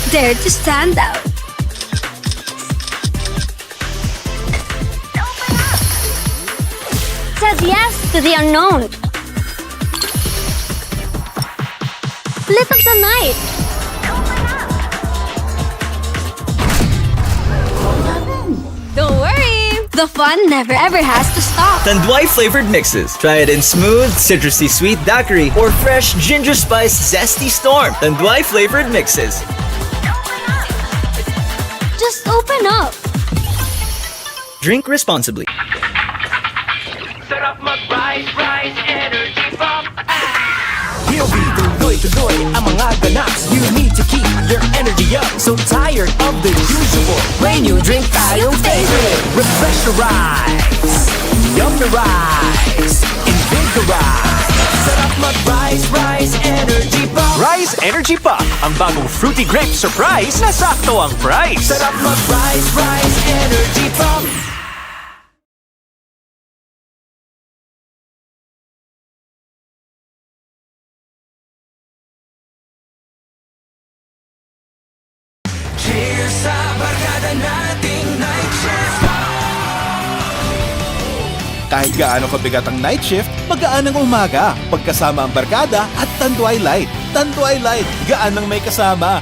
Dare to stand out. Says yes to the unknown. Lit up the night. Don't worry, the fun never ever has to stop. Tanduay flavored mixes. Try it in smooth, citrusy sweet daiquiri or fresh ginger spice zesty storm. Tanduay flavored mixes. Just open up. Drink responsibly. Sarap mag-rise, rise, energy pop. We'll be tuloy-tuloy ang mga ganaps. You need to keep your energy up. So tired of the usual. When you drink tayong favorite. Refresh your rise. Yum the rise. Invigorize. Sarap mag-rise, rise, energy pop. Rise Energy Pop. Ang bagong fruity grape surprise na sakto ang price. Sarap mag-rise, rise, energy pop. Cheers sa barkada nating night shift. Kahit gaano kabigat ang night shift, magaan ang umaga. Pagkasama ang barkada at Tanduay Light. Tanduay Light, gaan ang may kasama.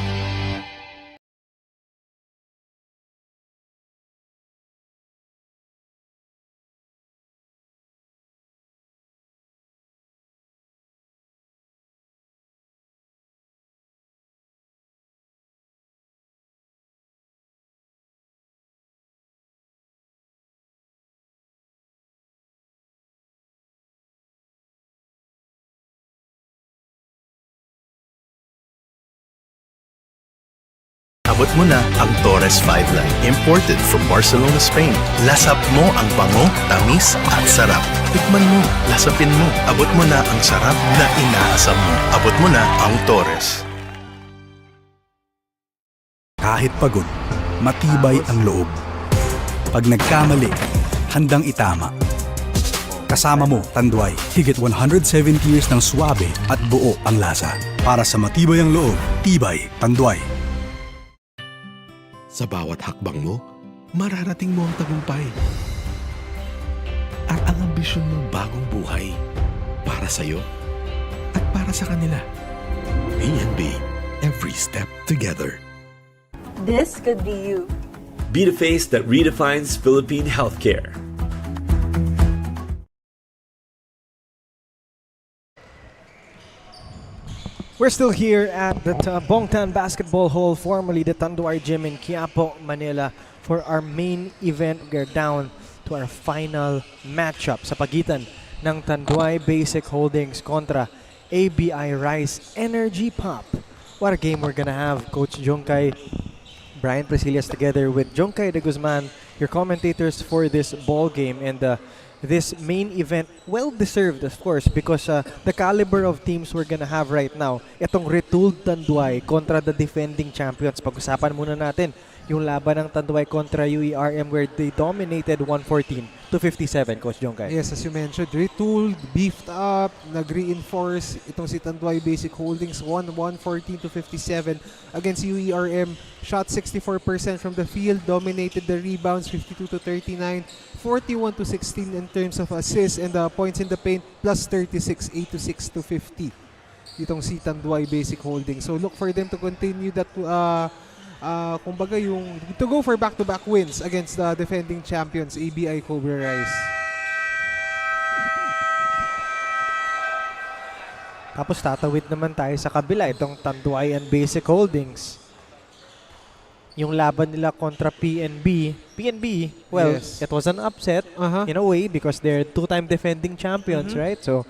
Abot mo na ang Torres 5 Line, imported from Barcelona, Spain. Lasap mo ang bango, tamis at sarap. Tikman mo, lasapin mo. Abot mo na ang sarap na inaasam mo. Abot mo na ang Torres. Kahit pagod, matibay ang loob. Pag nagkamali, handang itama. Kasama mo, Tanduay. Higit 170 years ng suwabe at buo ang lasa. Para sa matibay ang loob, tibay, Tanduay. Sa bawat hakbang mo, mararating mo ang tagumpay. At ang ambisyon ng bagong buhay para sa'yo at para sa kanila. B&B, every step together. This could be you. Be the face that redefines Philippine healthcare. We're still here at the Bongtan Basketball Hall, formerly the Tanduay Gym in Quiapo, Manila, for our main event. We're down to our final matchup sa pagitan ng Tanduay Basic Holdings kontra Abi-Rise Energy Pop. What a game we're gonna have. Coach Jonkay, Brian Presillas together with Jonkay de Guzman, your commentators for this ball game, and this main event, well-deserved of course, because the caliber of teams we're gonna have right now, itong retooled Tanduay kontra the defending champions. Pag-usapan muna natin yung laban ng Tanduay kontra UERM where they dominated 114-57, Coach Jonkay. Yes, as you mentioned, retooled, beefed up, nag-reinforce itong si Tanduay Basic Holdings, won 114-57 against UERM. Shot 64% from the field, dominated the rebounds 52-39, 41-16 in terms of assists, and points in the paint plus 36, 86-50. Itong si Tanduay Basic Holdings. So look for them to continue that kumbaga yung to go for back-to-back wins against the defending champions Abi-Rise. Tapos tatawid naman tayo sa kabila, itong Tanduay and Basic Holdings. Yung laban nila kontra PNB. PNB, well, yes, it was an upset in a way because they're two-time defending champions, right? So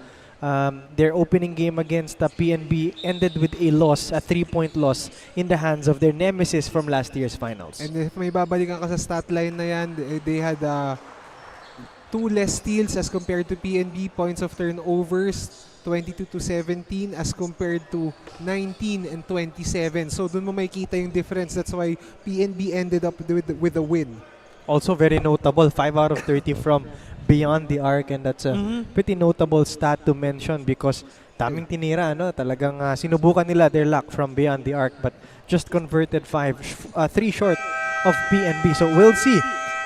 their opening game against the PNB ended with a loss, a 3-point loss in the hands of their nemesis from last year's finals. And if may babalikan ka sa stat line na yan, they had 2 less steals as compared to PNB, points of turnovers 22-17 as compared to 19 and 27. So dun mo makikita yung difference. That's why PNB ended up with a win. Also very notable, 5 out of 30 from beyond the arc, and that's a pretty notable stat to mention because daming tinira, no? Talagang sinubukan nila their luck from beyond the arc, but just converted 3 short of PNB. So we'll see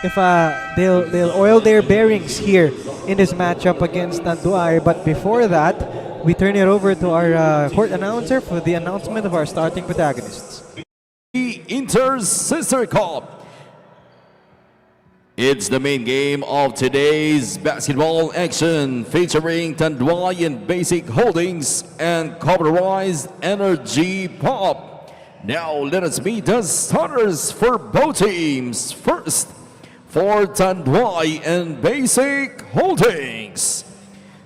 if they'll oil their bearings here in this matchup against Tanduay. But before that, we turn it over to our court announcer for the announcement of our starting protagonists. The Inter-Sister Cup. It's the main game of today's basketball action, featuring Tanduay and Basic Holdings and Abi-Rise Energy Pop. Now let us meet the starters for both teams. First, for Tanduay and Basic Holdings.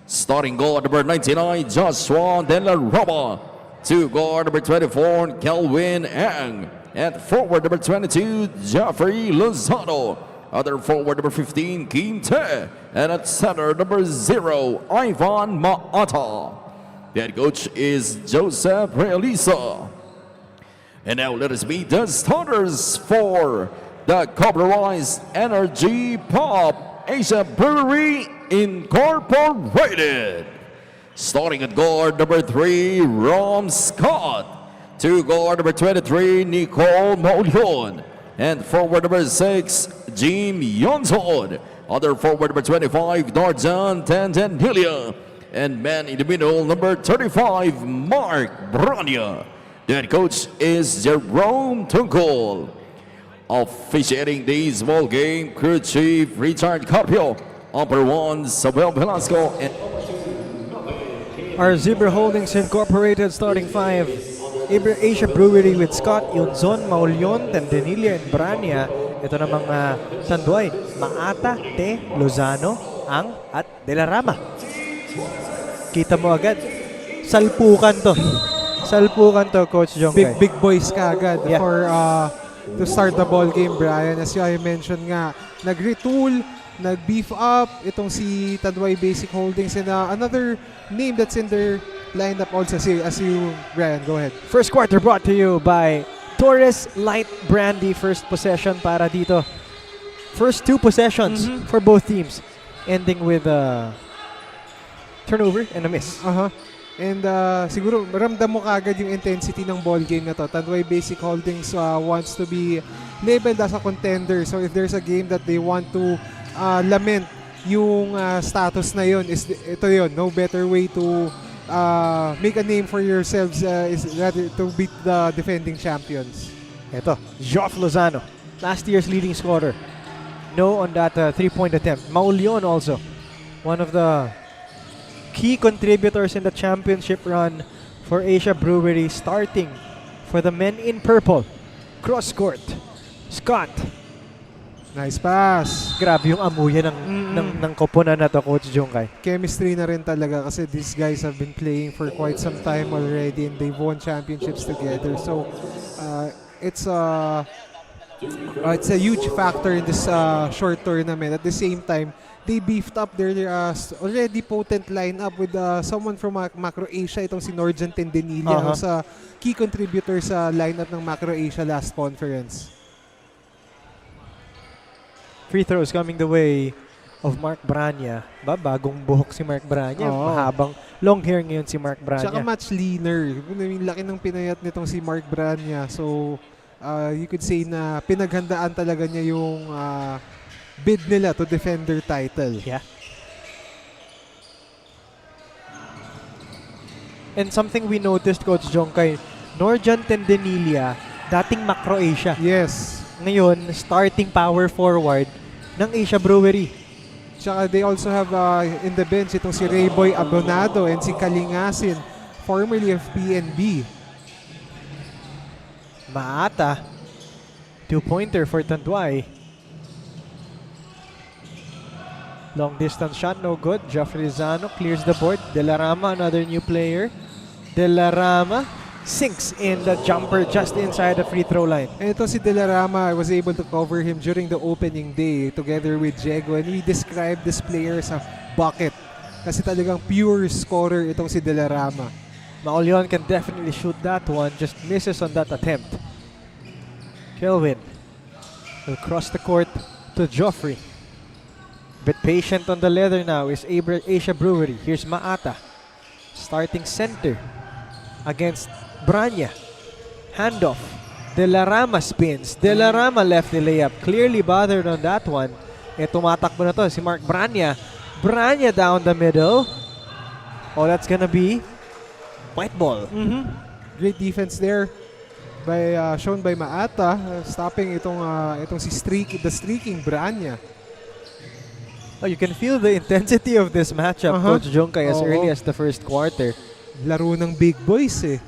Starting guard number 99, Joshua De La Rama. To guard number 24, Kelvin Ang. At forward number 22, Jeffrey Lozano. Other forward number 15, Kim Te. And at center number 0, Ivan Maata. The head coach is Joseph Realisa. And now let us meet the starters for the Abi-Rise Energy Pop Asia Brewery Incorporated. Starting at guard number 3, Rom Scott. To guard number 23, Nicole Molion. And forward number 6, Jim Yonson. Other forward number 25, Darjan Tandanilia. And man in the middle, number 35, Mark Brania. The head coach is Jerome Tungkol. Officiating this ball game, crew chief Richard Carpio. Upper 1, Samuel Velasco. And our Zebra Holdings Incorporated starting 5. Asia Brewery with Scott, Yunzon, Maulion, Tandanilia, and Brania. Ito namang Tanduay, Maata, Te, Lozano, Ang, at De La Rama. Kita mo agad, salpukan to. Salpukan to, Coach Jongkai. Big boys ka agad for to start the ball game, Brian. As I mentioned nga, nag-retool, nag-beef up itong si Tanduay Basic Holdings, and another name that's in their lineup also. As you, Brian, go ahead. First quarter brought to you by Torres Light Brandy. First possession para dito. First 2 possessions for both teams, ending with turnover and a miss. And siguro ramdam mo kagad yung intensity ng ball game na to. Tanduay Basic Holdings wants to be labeled as a contender. So if there's a game that they want to lament yung status na yun, is ito yun. No better way to make a name for yourselves is rather to beat the defending champions. Ito, Joff Lozano, last year's leading scorer. No on that 3-point attempt. Maulion also, one of the key contributors in the championship run for Asia Brewery, starting for the men in purple. Cross court, Scott. Nice pass. Grabe yung amuyan ng koponan na to, Coach Jongkai. Chemistry na rin talaga kasi these guys have been playing for quite some time already and they've won championships together. So it's a huge factor in this short tournament. At the same time, they beefed up their already potent lineup with someone from Macro Asia, itong si Norjan Tendenilia, who's a key contributor sa lineup ng Macro Asia last conference. Free throws coming the way of Mark Brania. Bagong buhok si Mark Brania. Mahabang long hair ngayon si Mark Brania. Tsaka much leaner. Laki ng pinayat nitong si Mark Brania. So, you could say na pinaghandaan talaga niya yung bid nila to defend their title. Yeah. And something we noticed, Coach Jongkai, Norjan Tendenilia, dating Macro Asia. Yes. Ngayon, starting power forward ng Asia Brewery. Tsaka they also have in the bench itong si Rayboy Abonado and si Kalingasin, formerly of PNB. Maata, 2-pointer for Tanduay. Long distance shot, no good. Jeffrey Lozano clears the board. De La Rama, another new player. De La Rama sinks in the jumper just inside the free throw line. And ito si De La Rama, I was able to cover him during the opening day together with Diego, and we described this player as a bucket. Kasi talagang pure scorer itong si De La Rama. Maulion can definitely shoot that one, just misses on that attempt. Kelvin will cross the court to Joffrey. Bit patient on the leather now is Asia Brewery. Here's Maata, starting center against Brania. Handoff De La Rama spins. De La Rama lefty layup. Clearly bothered on that one. Tumatakbo na to si Mark Branya. Branya down the middle. Oh, that's gonna be white ball. Great defense there by shown by Maata, stopping itong si the streaking Branya. Oh, you can feel the intensity of this matchup, Coach Jonkay, as early as the first quarter. Laro ng big boys eh.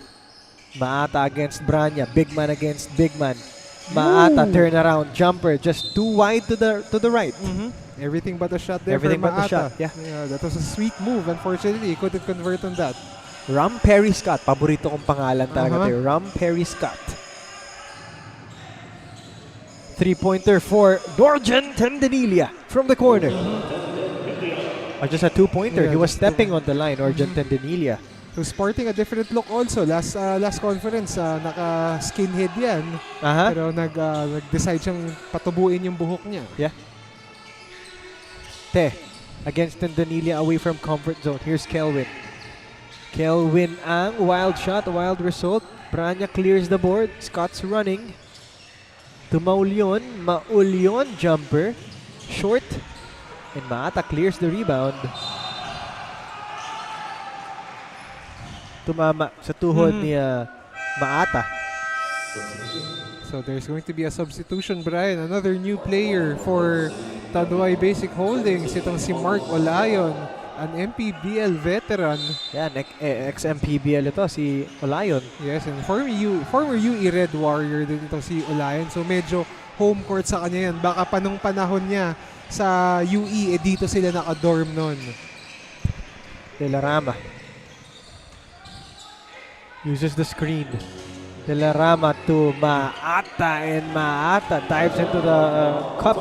Maata against Branya, big man against big man. Maata turnaround jumper, just too wide to the right. Everything but a shot there Everything for but the Maata. shot, yeah. That was a sweet move. Unfortunately, he couldn't convert on that. Ram Perry Scott, paborito kong pangalan talaga tayo. Ram Perry Scott. 3-pointer for Dorjan Tendinilia from the corner. Or just a 2-pointer. He was stepping on the line, Dorjan Tendinilia. So sporting a different look also. Last conference, naka-skinhead yan. Pero nag-decide siyang patubuin yung buhok niya. Yeah. Against Tendinilia away from comfort zone. Here's Kelvin. Kelvin ang wild shot, wild result. Branya clears the board. Scott's running. To Maulyon. Maulyon jumper. Short. And Maata clears the rebound. Tumama sa tuhod ni Maata. So there's going to be a substitution, Brian. Another new player for Tanduay Basic Holdings. Itong si Mark Olayon, an MPBL veteran. Yan, ex-MPBL ito, si Olayon. Yes, and former UE Red Warrior din itong si Olayon. So medyo home court sa kanya yan. Baka pa nung panahon niya sa UE, dito sila naka-dorm nun. De La Rama uses the screen. De La Rama to Maata, and Maata dives into the cup.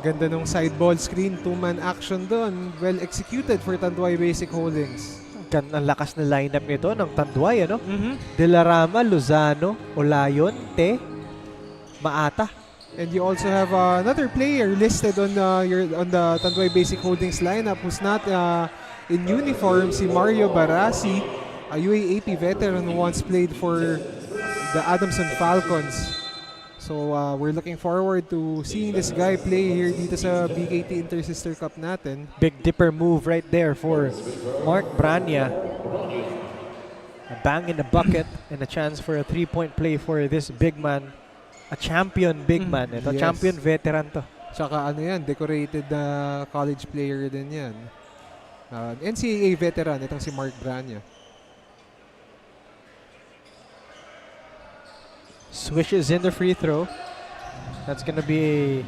Ganda nung side ball screen, two-man action doon. Well executed for Tanduay Basic Holdings. Ang lakas na lineup nito ng Tanduay, ano? De La Rama, Lozano, Olayon, Maata. And you also have another player listed on the Tanduay Basic Holdings lineup who's not in uniform, si Mario Barasi, a UAAP veteran who once played for the Adamson Falcons. So we're looking forward to seeing this guy play here dito sa BKT Inter-Sister Cup natin. Big dipper move right there for Mark Branya. A bang in the bucket and a chance for a 3-point play for this big man. A champion big man. Ito, champion veteran to. Tsaka ano yan, decorated college player din yan. NCAA veteran, itong si Mark Branya. Swishes in the free throw. That's gonna be a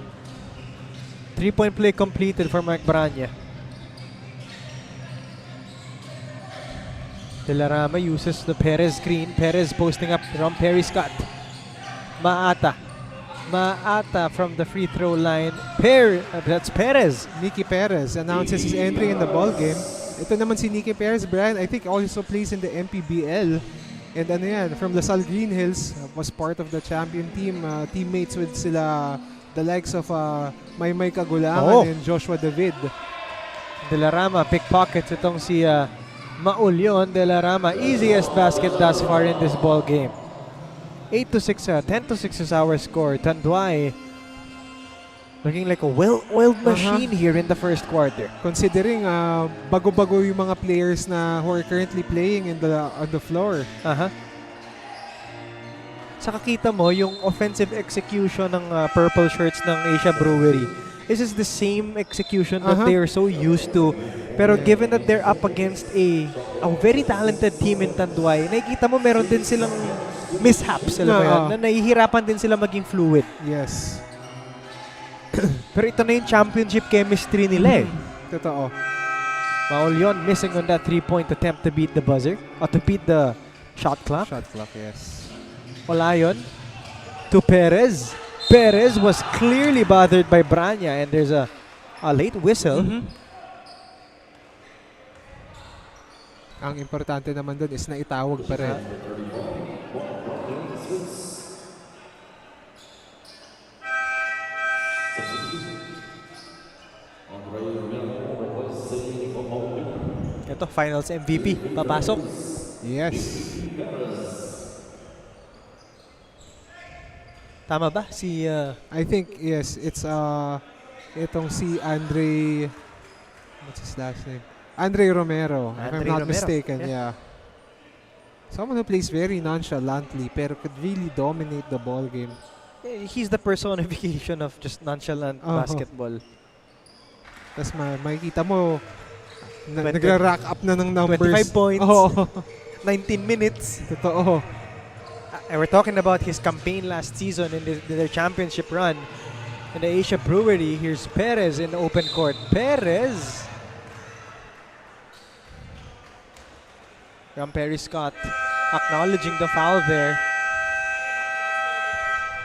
3-point play completed for Mark Branya. De La Rama uses the Perez screen. Perez posting up from Perry Scott. Maata from the free throw line. That's Perez. Nicky Perez announces his entry in the ball game. Ito naman si Nicky Perez, Brian, I think also plays in the MPBL. And ano yan, from LaSalle Green Hills, was part of the champion team. Teammates with sila, the likes of Maymay Kagulangan and Joshua David. De La Rama pickpockets itong si Maulyon. De La Rama, easiest basket thus far in this ball game. 8-6, 10-6 is our score. Tanduay looking like a well-oiled machine here in the first quarter. Considering bago-bago yung mga players na who are currently playing on the floor. Saka kita mo yung offensive execution ng purple shirts ng Asia Brewery. This is the same execution that they are so used to. Pero given that they're up against a very talented team in Tanduay, nakikita mo meron din silang mishaps, alam mo yun, na nahihirapan din sila maging fluid. Yes. Pero ito na yung championship chemistry nila eh. Totoo. Maulyon missing on that 3-point attempt to beat the buzzer. Or to beat the shot clock. Shot clock, yes. Olayon to Perez. Perez was clearly bothered by Branya, and there's a late whistle. Ang importante naman doon is na itawag pa rin. Ito, finals MVP. Papasok. Yes. Tama ba? Si... I think, yes, it's itong si Andre... What's his last name? Andre Romero, if I'm not mistaken, yeah. Someone who plays very nonchalantly pero could really dominate the ball game. He's the personification of just nonchalant basketball. Tapos makikita mo, nagra-rack up na ng numbers. 25 points, 19 minutes. Totoo. And we're talking about his campaign last season in their championship run in the Asia Brewery. Here's Perez in the open court. Perez! Perry Scott acknowledging the foul there.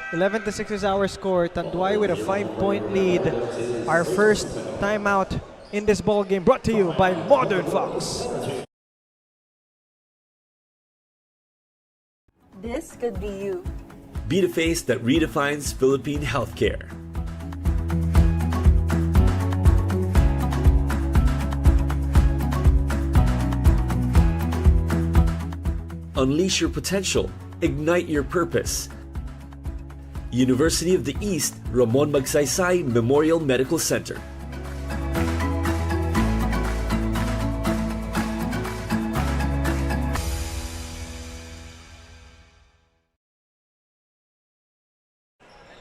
11-6 is our score. Tanduay with a 5-point lead. Our first timeout in this ball game brought to you by Modern Fox. This could be you. Be the face that redefines Philippine healthcare. Unleash your potential. Ignite your purpose. University of the East, Ramon Magsaysay Memorial Medical Center.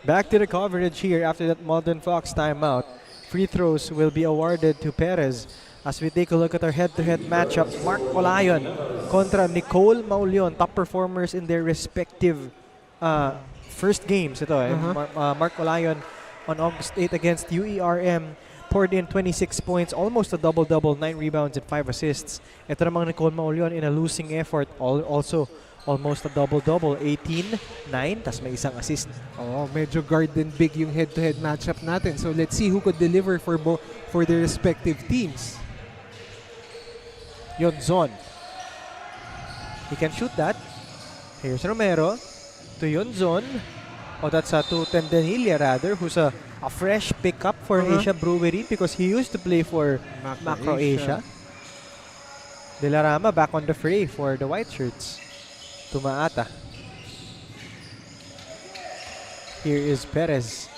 Back to the coverage here after that Modern Fox timeout. Free throws will be awarded to Perez. As we take a look at our head-to-head matchup, Mark Olayon kontra Nicole Mauleon, top performers in their respective first games. Ito Mark Olayon on August 8 against UERM poured in 26 points, almost a double-double, 9 rebounds and 5 assists. Ito namang Nicole Mauleon in a losing effort, also almost a double-double, 18, 9, tas may isang assist. Medyo guard and big yung head-to-head matchup natin. So let's see who could deliver for their respective teams. Yonzon. He can shoot that. Here's Romero to Yonzon. That's to Tendenilla rather, who's a fresh pickup for Asia Brewery because he used to play for Macro Asia. De La Rama back on the fray for the white shirts. Tumaata. Here is Perez.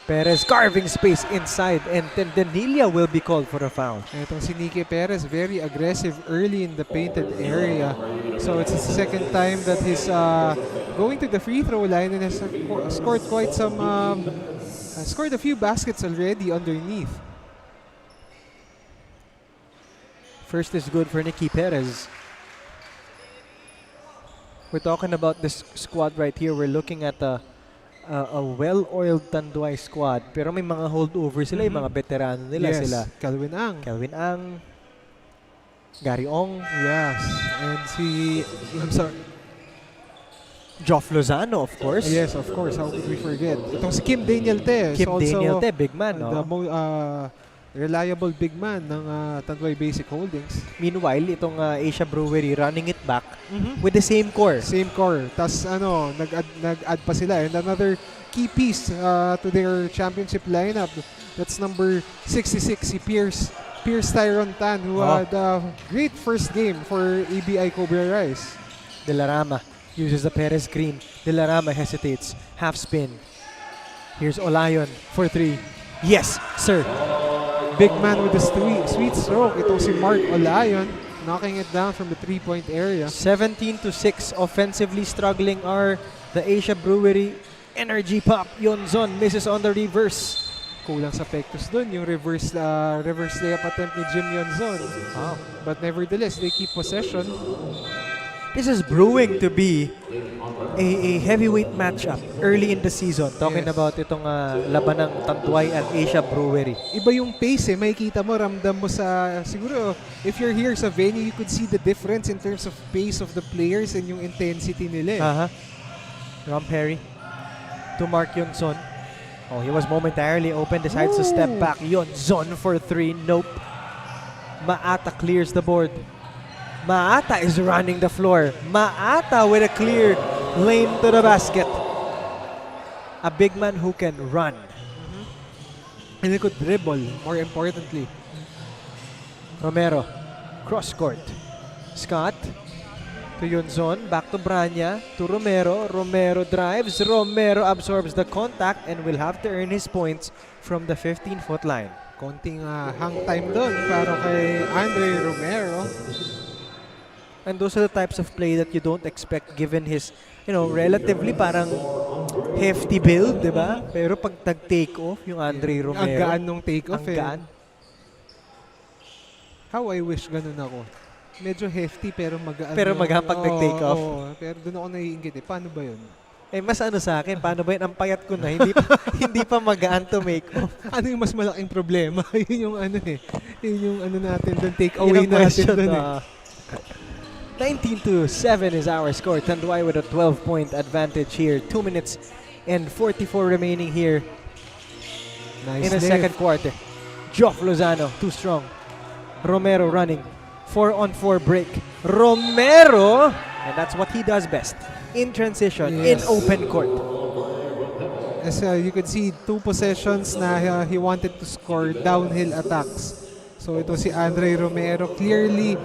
Perez carving space inside and Tendenilla will be called for a foul. Itong si Nicky Perez, very aggressive early in the painted area. So it's the second time that he's going to the free throw line and has scored quite some, scored a few baskets already underneath. First is good for Nicky Perez. We're talking about this squad right here. We're looking at a well-oiled Tanduay squad. Pero may mga holdovers sila, yung mga veterano nila. Yes, Sila Calvin Ang, Gary Ong. Yes, and I'm sorry, Joff Lozano, of course. Yes, of course. How could we forget? Itong si Kim Daniel Te. Kim Daniel Te, big man, no? The reliable big man ng Tanduay Basic Holdings. Meanwhile, itong Asia Brewery running it back with the same core. Same core. Tas nag-add pa sila. And another key piece to their championship lineup. That's number 66, si Pierce Tyron Tan, who had a great first game for Abi-Rise. De La Rama uses the Perez screen. De La Rama hesitates. Half spin. Here's Olayon for 3. Yes, sir. Big man with a sweet stroke. Itong si Mark Olayon, knocking it down from the 3-point area. 17-6. Offensively struggling are the Asia Brewery. Energy pop. Yonzon misses on the reverse. Kulang sa pectus dun, yung reverse layup attempt ni Jim Yonzon. But nevertheless, they keep possession. This is brewing to be a heavyweight matchup early in the season. Talking about itong laban ng Tanduay and Asia Brewery. Iba yung pace makikita mo, ramdam mo sa, siguro, if you're here sa venue, you could see the difference in terms of pace of the players and yung intensity nila. Ron Perry to Mark Yonzon. He was momentarily open, decides to step back. Yonzon for 3, nope. Maata clears the board. Maata is running the floor. Maata with a clear lane to the basket. A big man who can run. And he could dribble, more importantly. Romero, cross court. Scott to To Yunzon, back to Branya, to Romero. Romero drives, Romero absorbs the contact and will have to earn his points from the 15-foot line. Konting hang time doon para kay Andre Romero. And those are the types of play that you don't expect given his, relatively parang hefty build, di ba? Pero pag nag-take off yung Andre Romero. Ang gaan nung take off ang gaan. How I wish ganun ako. Medyo hefty pero magaan. Pero magaan pag nag-take off. Pero doon ako naiingit eh. Paano ba yun? Mas sa akin, paano ba yun? Ang payat ko na, hindi pa magaan to make off. Ano yung mas malaking problema? Yun yung Yun yung natin doon. Take away natin doon 19-7 is our score. Tanduay with a 12-point advantage here. 2 minutes and 44 remaining here nice in the second quarter. Joff Lozano, too strong. Romero running. 4-on-4 break. Romero, and that's what he does best. In transition, in open court. As you could see, 2 possessions na he wanted to score downhill attacks. So ito si Andre Romero clearly,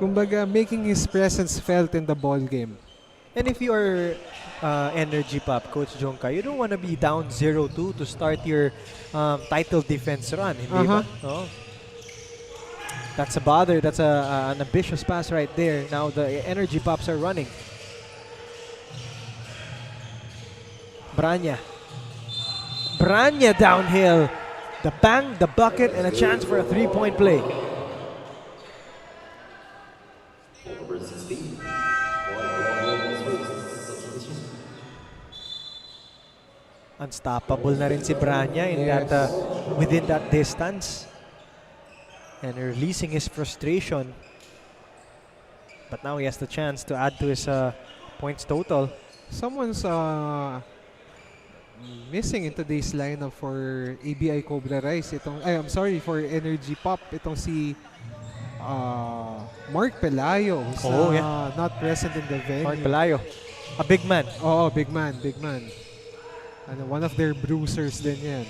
kumbaga, making his presence felt in the ball game. And if you are Energy Pop, Coach Jonka, you don't want to be down 0-2 to start your title defense run, hindi ba? Oh. That's a bother. That's an ambitious pass right there. Now the Energy Pops are running. Branya downhill. The bang, the bucket, and a chance for a 3-point play. Unstoppable na rin si Branya in that within that distance. And releasing his frustration. But now he has the chance to add to his points total. Someone's missing in today's lineup for ABI Cobra Rise. For Energy Pop. Itong si Mark Pelayo, who's not present in the venue. Mark Pelayo, a big man. Oo, big man. One of their bruisers din yan.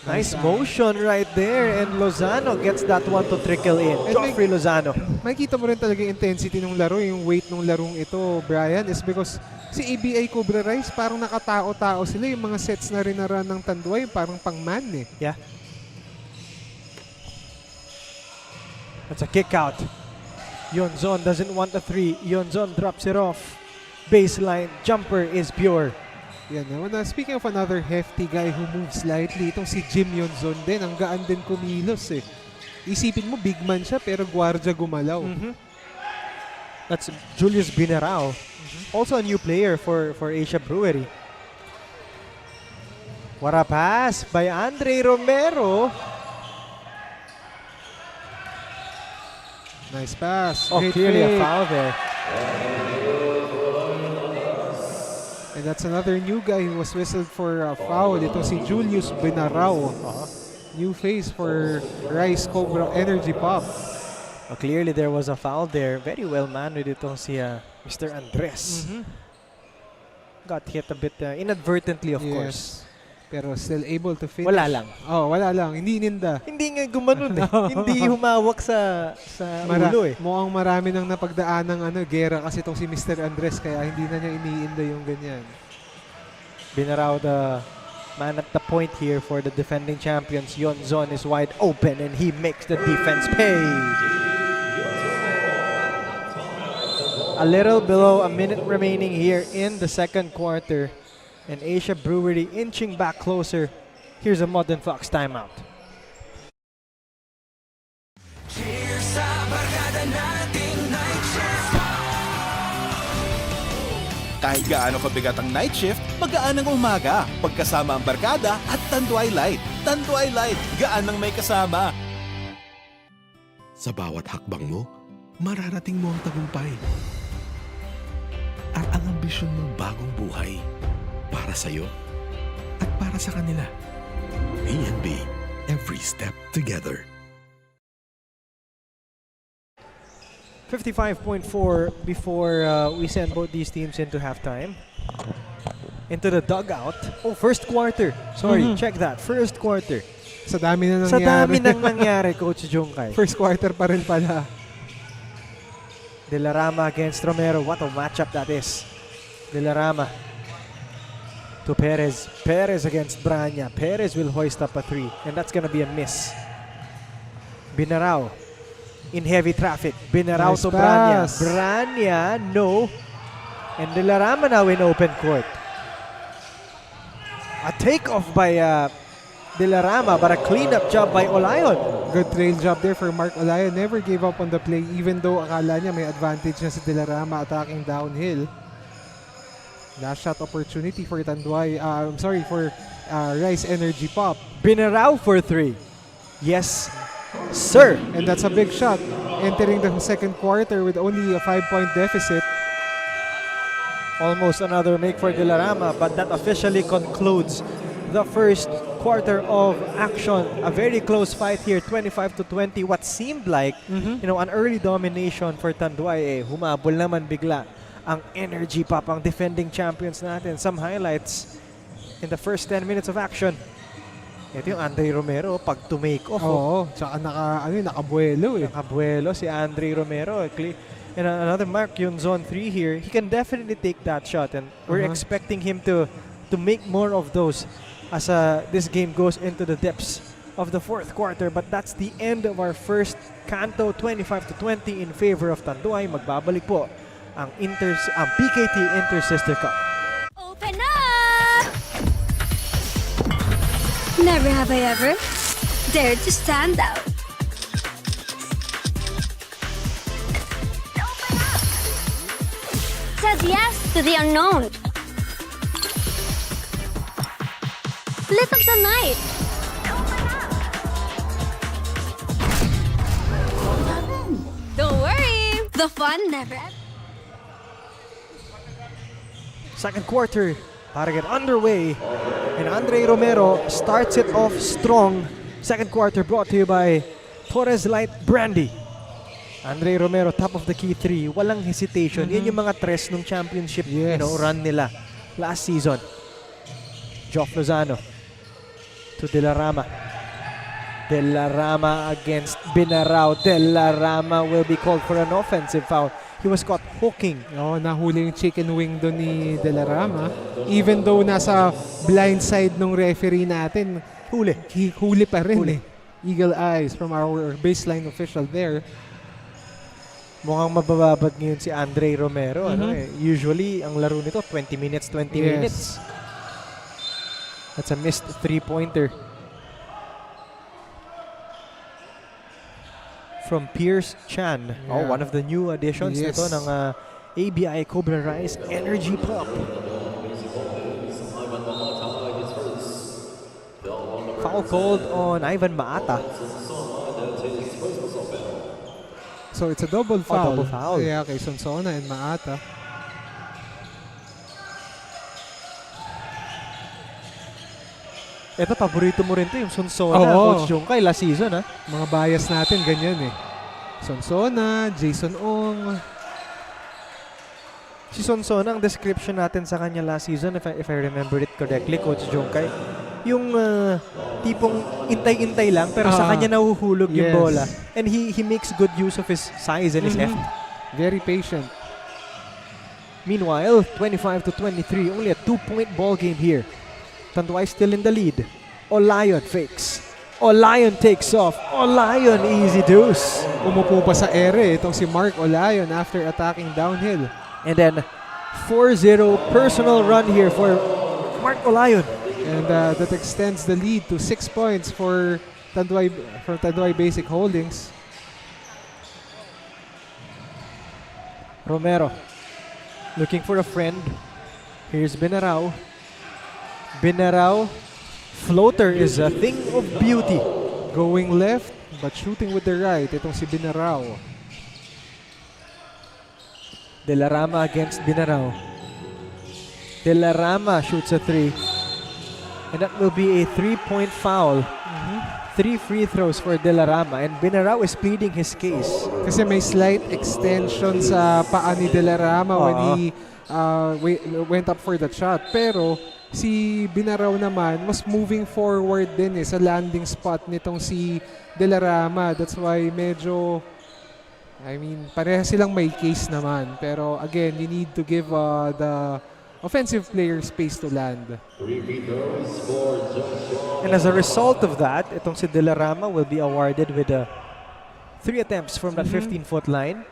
Nice motion right there, and Lozano gets that one to trickle in. Joffrey Lozano. Makikita mo rin talaga yung intensity ng laro, yung weight ng larong ito, Brian, is because si ABI Cobra Rise, parang nakatao-tao sila. Yung mga sets na rin na run ng Tanduay, parang pang-man eh. Yeah. That's a kick out. Yonzon doesn't want the 3. Yonzon drops it off. Baseline jumper is pure. Yan naman. Speaking of another hefty guy who moves slightly, itong si Jim Yonzon din. Ang gaan din kumilos eh. Isipin mo, big man siya pero gwardiya gumalaw. That's Julius Binarao. Also a new player for Asia Brewery. What a pass by Andre Romero. Nice pass. Oh, clearly a foul there. And that's another new guy who was whistled for a foul. Ito si Julius Binarao. New face for Rice Cobra Energy Pop. Clearly there was a foul there. Very well managed itong si Mr. Andres. Got hit a bit inadvertently, of course. Pero still able to finish. Wala lang. Wala lang. Hindi ninda. Hindi nga gumanon eh. Hindi humawak sa ulo eh. Mukhang marami nang napagdaan ng gera kasi itong si Mr. Andres kaya hindi na niya iniinda yung ganyan. Binarao the man at the point here for the defending champions. Yonzon is wide open and he makes the defense pay. A little below a minute remaining here in the second quarter. And Asia Brewery inching back closer. Here's a Modern Fox timeout. Kahit gaano kabigat ang night shift, magaan ang umaga. Pagkasama ang barkada at Tanduay Light. Tanduay Light, gaan ang may kasama. Sa bawat hakbang mo, mararating mo ang tagumpay. At ang ambisyon mong bagong buhay. Para sa'yo at para sa kanila. A&B, every step together. 55.4 before we send both these teams into halftime. Into the dugout. Oh, first quarter. Sorry, check that. First quarter. Sa dami na nangyari. Sa dami nang nangyari, Coach Jungkay. First quarter pa rin pala. De La Rama against Romero. What a matchup that is. De La Rama to Perez. Perez against Branya. Perez will hoist up a 3, and that's gonna be a miss. Binarao in heavy traffic. Binarao Nice to Branya. pass. Branya, no. And De La Rama now in open court. A takeoff by De La Rama, but a cleanup job by Olayon. Good trail job there for Mark Olayon. Never gave up on the play even though akala niya may advantage na si De La Rama attacking downhill. Last shot opportunity for Tanduay. For Rise Energy Pop. Binarao for 3. Yes, sir. And that's a big shot. Entering the second quarter with only a 5-point deficit. Almost another make for De La Rama, but that officially concludes the first quarter of action. A very close fight here, 25-20. What seemed like, an early domination for Tanduay. Humabol naman bigla ang Energy Pop, ang defending champions natin. Some highlights in the first 10 minutes of action. Ito yung Andre Romero, pag to make off. Oo, tsaka nakabuelo eh. Nakabuelo si Andre Romero. And another mark yung zone 3 here. He can definitely take that shot, and we're expecting him to make more of those as this game goes into the depths of the fourth quarter. But that's the end of our first canto, 25-20 in favor of Tanduay. Magbabalik po ang PKT Inter-Sister Cup. Open up! Never have I ever dared to stand out. Says yes to the unknown. Lit up the night. Don't worry, the fun never ends. Second quarter para get underway, and Andre Romero starts it off strong. Second quarter brought to you by Torres Light Brandy. Andre Romero, top of the key 3, walang hesitation. Yan yung mga tres nung championship run nila last season. Joff Lozano to De La Rama. De La Rama against Binarao. De La Rama will be called for an offensive foul. He was caught hooking. Nahuli yung chicken wing doon ni De La Rama. Even though nasa blind side ng referee natin, huli pa rin. Eagle eyes from our baseline official there. Mukhang mabababad ngayon si Andre Romero. Usually, ang laro nito, 20 minutes. That's a missed 3-pointer. From Pierce Chan. One of the new additions nito ng ABI Cobra Rise Energy Pop. Foul called on Ivan Maata. So it's a double foul. Double foul. Yeah, kay Sonsona and Maata. Ito, paborito mo rin to yung Sonsona, Coach Jungkay, last season, Mga bias natin, ganyan eh. Sonsona, Jason Ong. Si Sonsona, ang description natin sa kanya last season, if I remember it correctly, Coach Jungkay, yung tipong intay-intay lang, pero sa kanya nahuhulog yung bola. And he makes good use of his size and his heft. Very patient. Meanwhile, 25-23, only a 2-point ball game here. Tanduay still in the lead. Olayon fakes. Olayon takes off. Olayon, easy deuce. Umupo pa sa ere itong si Mark Olayon after attacking downhill. And then 4-0 personal run here for Mark Olayon. And that extends the lead to 6 points for Tanduay Basic Holdings. Romero looking for a friend. Here's Binarao. Binarao, floater is a thing of beauty. Going left, but shooting with the right. Itong si Binarao. De La Rama against Binarao. De La Rama shoots a 3. And that will be a 3-point foul. 3 free throws for De La Rama. And Binarao is pleading his case. Kasi may slight extension sa paa ni De La Rama when he went up for the shot. Pero si Binarao naman mas moving forward din sa landing spot nitong si De La Rama. That's why medyo I mean, pareha silang may case naman. Pero again, you need to give the offensive player space to land. And as a result of that, itong si De La Rama will be awarded with 3 attempts from that 15-foot line.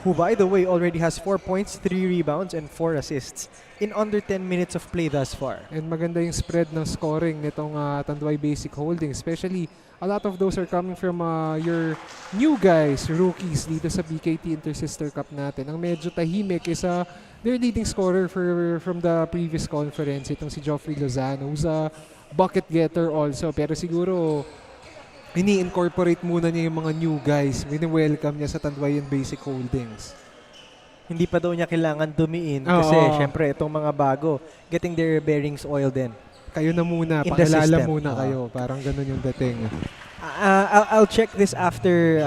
Who, by the way, already has 4 points, 3 rebounds, and 4 assists in under 10 minutes of play thus far. And maganda yung spread ng scoring nitong Tanduay Basic Holding. Especially, a lot of those are coming from your new guys, rookies dito sa BKT Inter-Sister Cup natin. Ang medyo tahimik is their leading scorer from the previous conference, itong si Joffrey Lozano, who's a bucket getter also. Pero siguro, ini-incorporate muna niya yung mga new guys. Wini-welcome niya sa Tanduayan Basic Holdings. Hindi pa daw niya kailangan dumiin kasi syempre itong mga bago, getting their bearings oiled din. Kayo na muna, pakilala muna kayo. Parang ganun yung dating. I'll check this after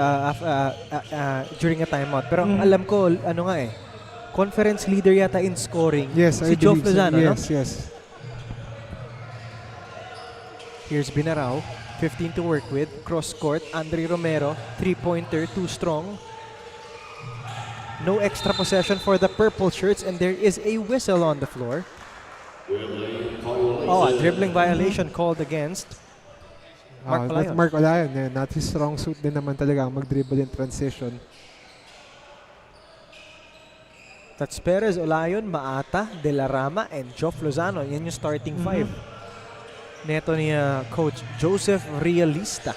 during a timeout. Pero ang alam ko, conference leader yata in scoring. Yes, si Joff Lozano, yes, no? Yes. Here's Binarao. 15 to work with. Cross court, Andre Romero. 3-pointer, too strong. No extra possession for the purple shirts, and there is a whistle on the floor. A dribbling violation called against Mark Olayon. Mark Olayon, not his strong suit din naman talaga ang mag-dribble in transition. That's Perez, Olayon, Maata, De La Rama, and Joff Lozano. Yan yung starting 5. Neto ni Coach Joseph Realista.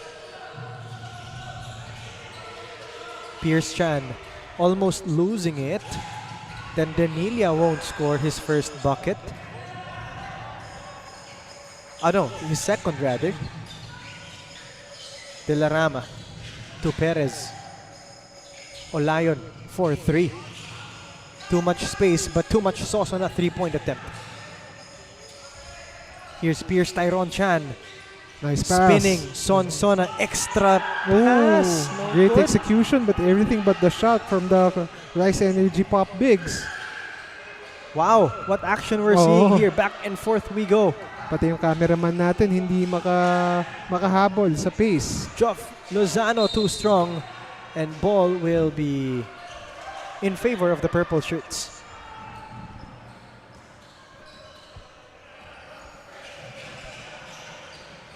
Pierce Chan almost losing it. Then Danilia won't score his first bucket. His second rather. De La Rama to Perez. Olayon for 3. Too much space but too much sauce on a 3-point attempt. Here's Pierce Tyrone Chan. Nice pass. Spinning. Son extra pass. No Great good. execution, but everything but the shot from the Rise Energy Pop Bigs. Wow, what action we're seeing here. Back and forth we go. Pati yung cameraman natin hindi makahabol sa pace. Joff Lozano too strong. And ball will be in favor of the purple shirts.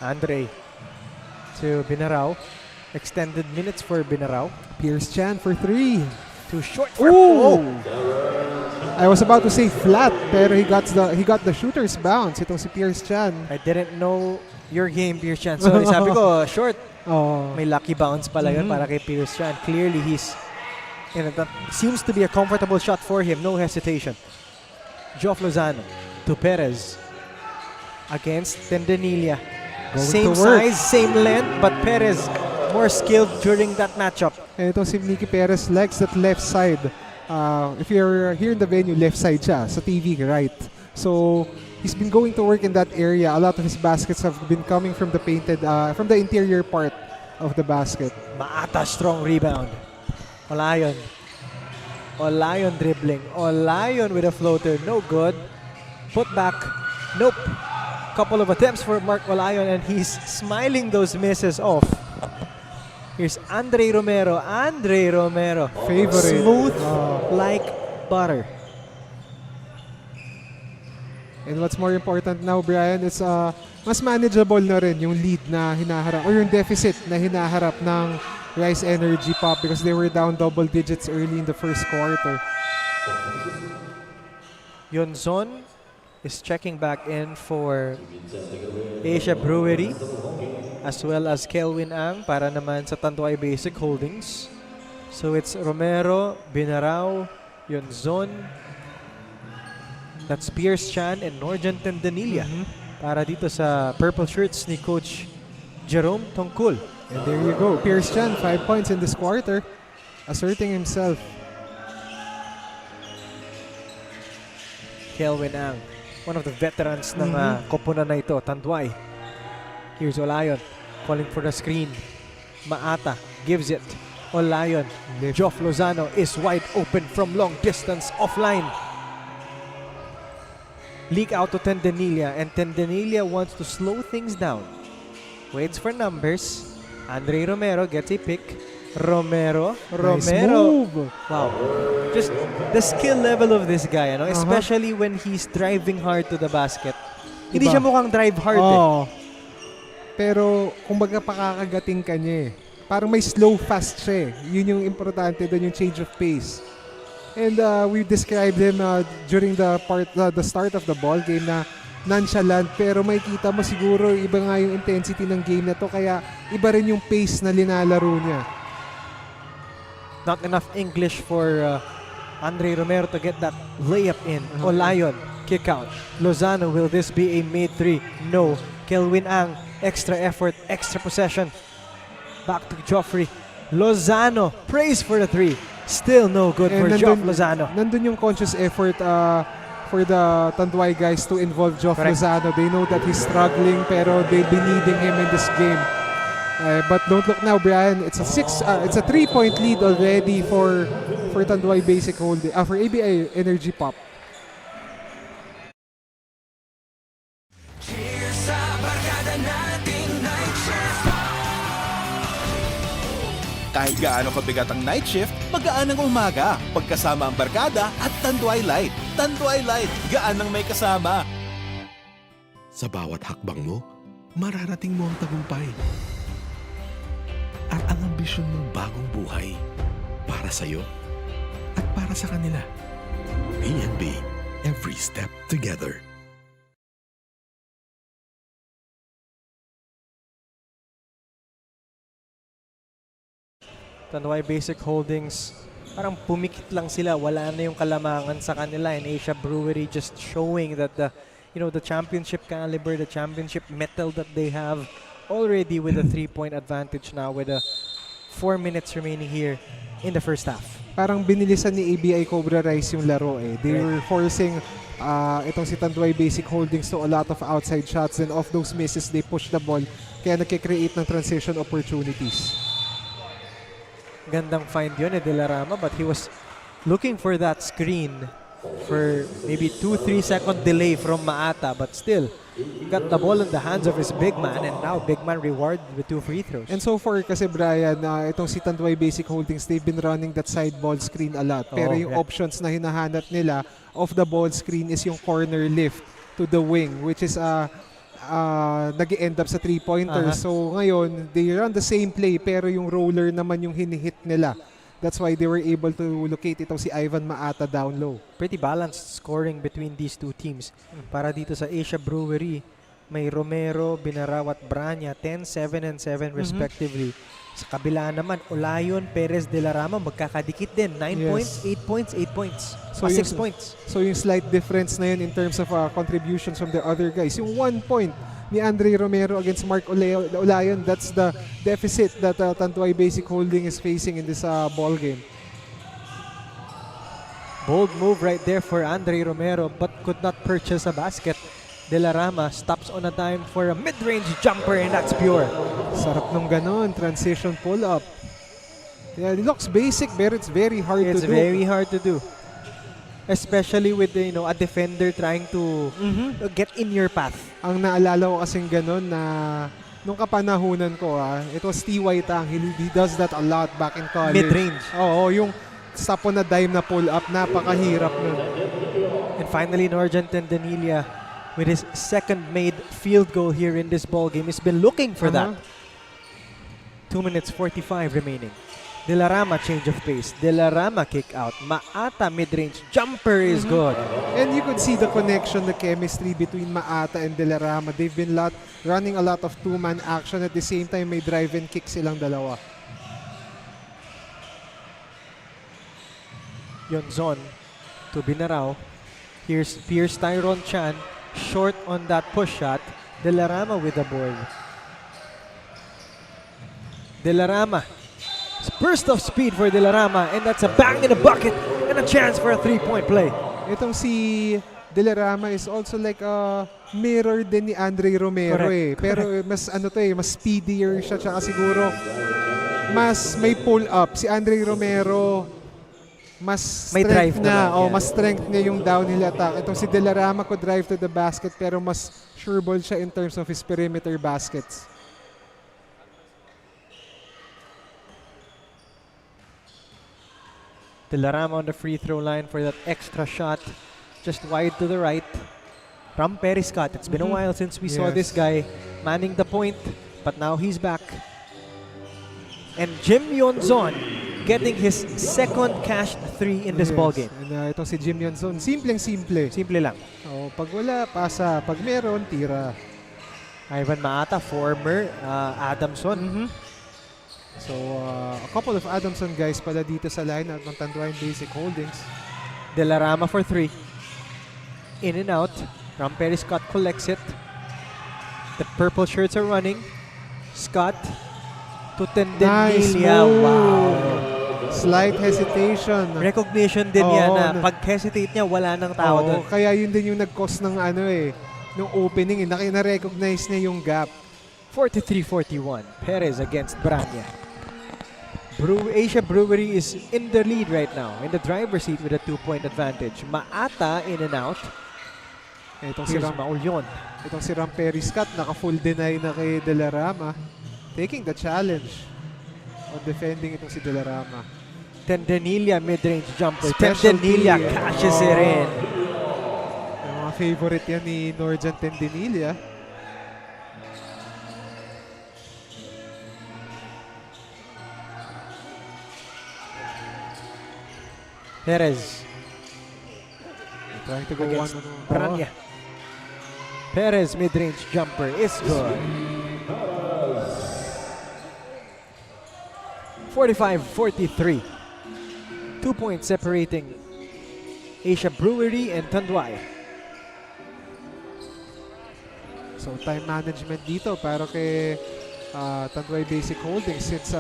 Andre to Binarao. Extended minutes for Binarao. Pierce Chan for 3. Too short for I was about to say flat, pero he got the shooter's bounce. Itong si Pierce Chan. I didn't know your game, Pierce Chan. So sabi ko, short. May lucky bounce pala yun para kay Pierce Chan. Clearly, that seems to be a comfortable shot for him. No hesitation. Joff Lozano to Perez against Tendenilia. Same size, same length, but Perez more skilled during that matchup. And itong si Nicky Perez likes that left side. If you're here in the venue, left side siya. Sa TV, right. So, he's been going to work in that area. A lot of his baskets have been coming from the from the interior part of the basket. Maata, strong rebound. Olayon dribbling. Olayon with a floater. No good. Put back. Nope. Couple of attempts for Mark Olayon, and he's smiling those misses off. Here's Andre Romero. Favorite. Smooth like butter. And what's more important now, Brian, is mas manageable na rin yung lead na hinaharap or yung deficit na hinaharap ng Rise Energy Pop because they were down double digits early in the first quarter. Yonzon is checking back in for Asia Brewery as well as Kelvin Ang para naman sa Tanduay Basic Holdings. So it's Romero, Binarao, Yonzon, that's Pierce Chan and Norjan Tendenilia para dito sa purple shirts ni Coach Jerome Tongkul. And there you go, Pierce Chan, 5 points in this quarter, asserting himself. Kelvin Ang, one of the veterans ng koponan na ito, Tanduay. Here's Olayon, calling for the screen. Maata gives it. Olayon. Joff Lozano is wide open from long distance offline. Leak out to Tendenilia, and Tendenilia wants to slow things down. Waits for numbers. Andre Romero gets a pick. Romero. Nice move. Wow. Just the skill level of this guy, ano? Especially when he's driving hard to the basket. Hindi siya mukhang drive hard Pero, kumbaga pakakagating ka niya eh. Parang may slow fast siya eh. Yun yung importante doon, yung change of pace. And we described him during the start of the ball game na nonchalant, pero makikita mo siguro iba nga yung intensity ng game na to, kaya iba rin yung pace na linalaro niya. Not enough English for Andre Romero to get that layup in. Olayon, kick out. Lozano, will this be a made three? No. Kelvin Ang, extra effort, extra possession. Back to Joffrey. Lozano, praise for the three. Still no good for Joff Lozano. Nandun yung conscious effort for the Tanduay guys to involve Joff Lozano. They know that he's struggling, pero they'll be needing him in this game. But don't look now, Brian. It's a 3-point lead already for Tanduay Basic Holding, for ABI Energy Pop. Kahit gaano kabigat ang night shift, magaan ang umaga. Pagkasama ang barkada at Tanduay Light. Tanduay Light, gaan ang may kasama. Sa bawat hakbang mo, mararating mo ang tagumpay. At ang ambisyon mong bagong buhay, para sa'yo at para sa kanila. B&B, every step together. Tanduay Basic Holdings, parang pumikit lang sila. Wala na yung kalamangan sa kanila. And Asia Brewery just showing that the championship caliber, the championship metal that they have already with a 3-point advantage now with 4 minutes remaining here in the first half. Parang binilisan ni ABI Cobra Rise yung laro eh. They were forcing itong si Tanduay Basic Holdings to a lot of outside shots, and off those misses, they push the ball. Kaya nagkikreate ng transition opportunities. Gandang find yun De La Rama, but he was looking for that screen for maybe 2-3 second delay from Maata, but still he got the ball in the hands of his big man, and now big man rewarded with 2 free throws. And so far kasi Brian, itong si Tanduay Basic Holdings, they've been running that side ball screen a lot, pero yung options na hinahanap nila off the ball screen is yung corner lift to the wing, which is nag-end up sa 3-pointer. So ngayon, they run the same play, pero yung roller naman yung hinihit nila. That's why they were able to locate itong si Ivan Maata down low. Pretty balanced scoring between these two teams. Para dito sa Asia Brewery, may Romero, Binarao at Branya, 10, 7, and 7 respectively. Sa kabila naman, Olayon, Perez, De La Rama, magkakadikit din. 9 points, 8 points, 8 points. So 6 points. So yung slight difference na yun in terms of contributions from the other guys. Yung 1 point ni Andre Romero against Mark Olayon, that's the deficit that Tanduay Basic Holding is facing in this ball game. Bold move right there for Andre Romero, but could not purchase a basket. De La Rama stops on a dime for a mid-range jumper, and that's pure. Sarap nung ganon, transition pull-up. Yeah, it looks basic, but it's very hard to do. It's very hard to do. Especially with a defender trying to get in your path. Ang naalala ko kasing ganon na nung kapanahunan ko, it was T.Y. Tang. He does that a lot back in college. Mid-range. Oo, yung stop on a dime na pull-up, napakahirap nun. And finally, Norjan Tendanilia, with his second made field goal here in this ball game, he's been looking for that. 2 minutes 45 remaining. De La Rama change of pace. De La Rama kick out. Maata mid-range jumper is good. And you could see the connection, the chemistry between Maata and De La Rama. They've been running a lot of two-man action. At the same time, may drive and kick silang dalawa. Yonzon to Binarao. Here's Pierce Tyron Chan. Short on that push shot. De La Rama with the board. De La Rama. Burst of speed for De La Rama, and that's a bang in the bucket and a chance for a 3-point play. Itong si De La Rama is also like a mirror din ni Andre Romero. Pero mas mas speedier siya, tsaka siguro mas may pull up. Si Andre Romero mas may drive na. Naman, mas strength niya yung downhill attack. Itong si De La Rama could drive to the basket, pero mas sure ball siya in terms of his perimeter baskets. Dilarama on the free throw line for that extra shot. Just wide to the right. From Periscott. It's been a while since we saw this guy manning the point. But now he's back. And Jim Yonzon getting his second cashed 3 in this ballgame. And ito si Jim Yonzon. Simpleng-simple. Simple lang. Oh, pag wala, pasa. Pag meron, tira. Ivan Maata, former Adamson. So, a couple of Adamson guys pala dito sa lineup ng Tanduay Basic Holdings. Dilarama for 3. In and out. Ramperi Scott collects it. The purple shirts are running. Scott to Tendenilia. Wow. Slight hesitation. Recognition din yan na pag hesitate niya, wala nang tao doon. Kaya yun din yung nag-cause ng nung opening. Na-recognize niya yung gap. 43-41. Perez against Branya. Asia Brewery is in the lead right now, in the driver's seat with a 2-point advantage. Maata in and out. Itong si Maulyon. Itong si Ramperi Scott, naka-full deny na kay Dilarama. Taking the challenge on defending itong si Dilarama. Tendenilia mid-range jumper. Tendenilia cashes it in. Yung mga favorite yan ni Norjan Tendenilia. Perez. Trying to go against one. Branya. Perez mid-range jumper is good. 45-43. 2 points separating Asia Brewery and Tanduay. So time management dito para kay Tanduay Basic Holdings since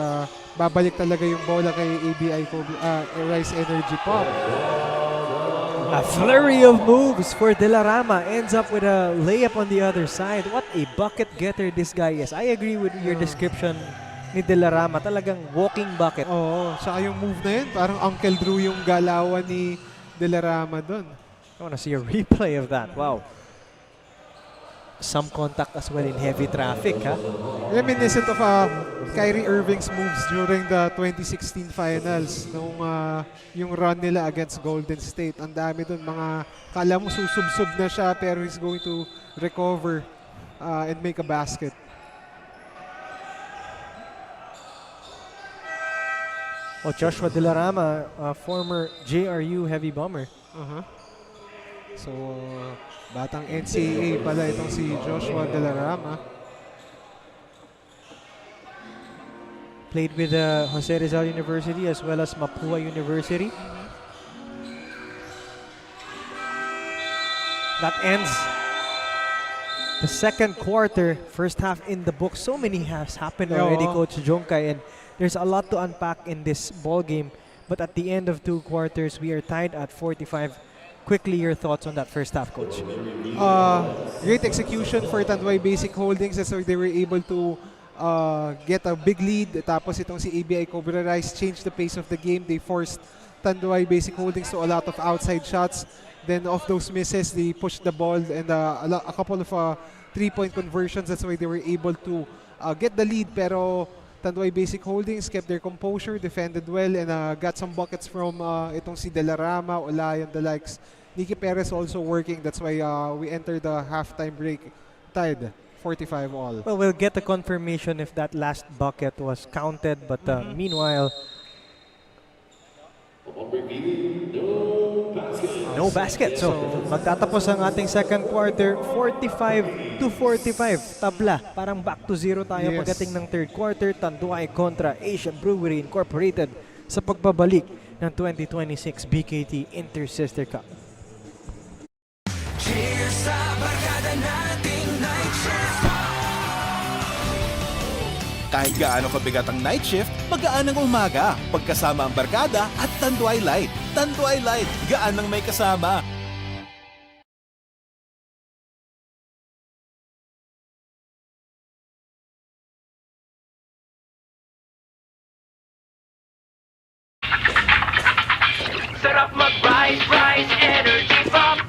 babalik talaga yung bola kay Abi-Rise Energy Pop. A flurry of moves for Dilarama ends up with a layup on the other side. What a bucket getter this guy is. I agree with your description ni Dilarama. Talagang walking bucket. Oo, saka yung move na yun, parang Uncle Drew yung galawan ni Dilarama doon. I wanna see a replay of that. Wow. Some contact as well in heavy traffic, ha? Reminiscent of Kyrie Irving's moves during the 2016 finals nung yung run nila against Golden State. Ang dami doon, mga kala mo susubsob na siya pero he's going to recover and make a basket. Oh, Joshua Dilarama, former JRU heavy bomber. So, batang NCAA pala itong si Joshua Dilarama. Played with Jose Rizal University as well as Mapua University. That ends the second quarter. First half in the book. So many halves happened already, Coach Jonkay, and there's a lot to unpack in this ball game. But at the end of 2 quarters, we are tied at 45. Quickly, your thoughts on that first half, Coach? Great execution for Tanduay Basic Holdings. So they were able to get a big lead. Tapos itong si Abi-Rise changed the pace of the game. They forced Tanduay Basic Holdings to a lot of outside shots. Then off those misses, they pushed the ball and a couple of 3-point conversions. That's why they were able to get the lead. Pero Tanduay Basic Holdings kept their composure, defended well, and got some buckets from itong si Dilarama, Olayan, the likes. Nicky Perez also working. That's why we entered the halftime break tied 45 all. Well, we'll get the confirmation if that last bucket was counted. But meanwhile, no basket. So, magtatapos ang ating second quarter, 45-45. Tabla. Parang back to zero tayo pagdating ng third quarter. Tanduay kontra Asia Brewery Incorporated sa pagbabalik ng 2026 BKT Inter-Sister Cup. Cheers sa barkada nating night shift. Kahit gaano kabigat ang night shift, magaan ang umaga. Pagkasama ang barkada at Tanduay Light. Tanduay Light, gaan ng may kasama. Sarap mag-rise, rise, energy pop.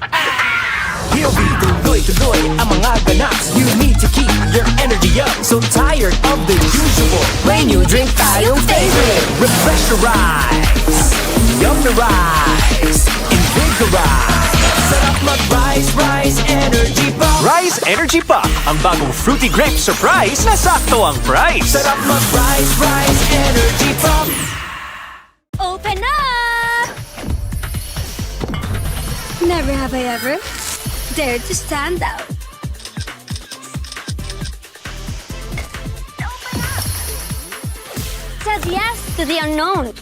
POV, tuloy-tuloy ang mga ganaps. You need to keep your energy up. So tired of the usual. May new drink tayong favorite. Refresh your eyes. Abi-Rise, invigorize. Sarap mag-rise, rise, energy pop. Rise Energy Pop, ang bagong fruity grape surprise na sakto ang price. Sarap mag-rise, rise, energy pop. Open up! Never have I ever dared to stand out. Said yes to the unknown.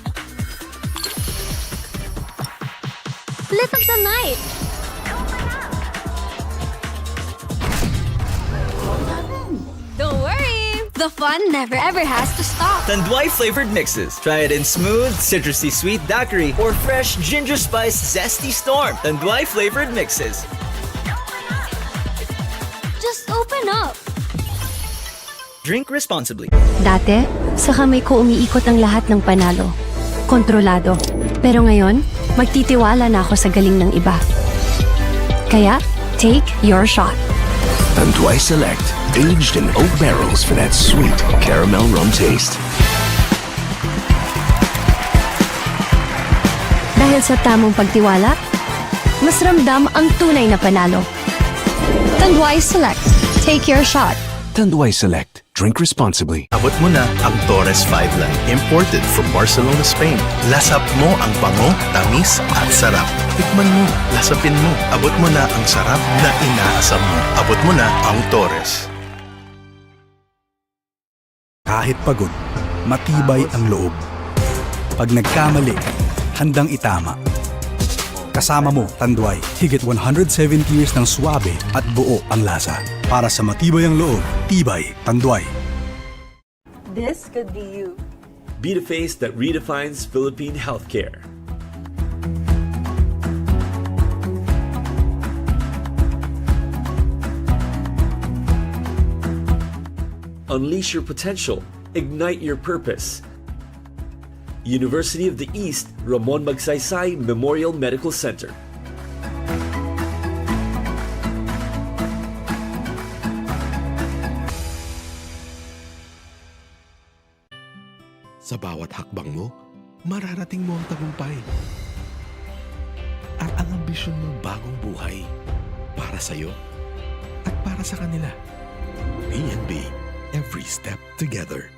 Lit up the night. Don't worry, the fun never ever has to stop. Tanduay flavored mixes. Try it in smooth, citrusy sweet daiquiri or fresh ginger spice zesty storm. Tanduay flavored mixes. Just open up. Drink responsibly. Dati, sa kamay ko umiikot ang lahat ng panalo. Kontrolado. Pero ngayon, magtitiwala na ako sa galing ng iba. Kaya, take your shot. Tanduay Select, aged in oak barrels for that sweet caramel rum taste. Dahil sa tamang pagtiwala, mas ramdam ang tunay na panalo. Tanduay Select, take your shot. Tanduay Select, drink responsibly. Abot mo na ang Torres 5 Line, imported from Barcelona, Spain. Lasap mo ang bango, tamis at sarap. Tikman mo, lasapin mo. Abot mo na ang sarap na inaasam mo. Abot mo na ang Torres. Kahit pagod, matibay ang loob. Pag nagkamali, handang itama. Kasama mo, Tanduay, higit 170 years ng suwabe at buo ang lasa. Para sa matibay ang loob, tibay, Tanduay. This could be you. Be the face that redefines Philippine healthcare. Unleash your potential. Ignite your purpose. University of the East, Ramon Magsaysay Memorial Medical Center. Sa bawat hakbang mo, mararating mo ang tagumpay. At ang ambisyon mong bagong buhay, para sa'yo at para sa kanila. B&B, every step together.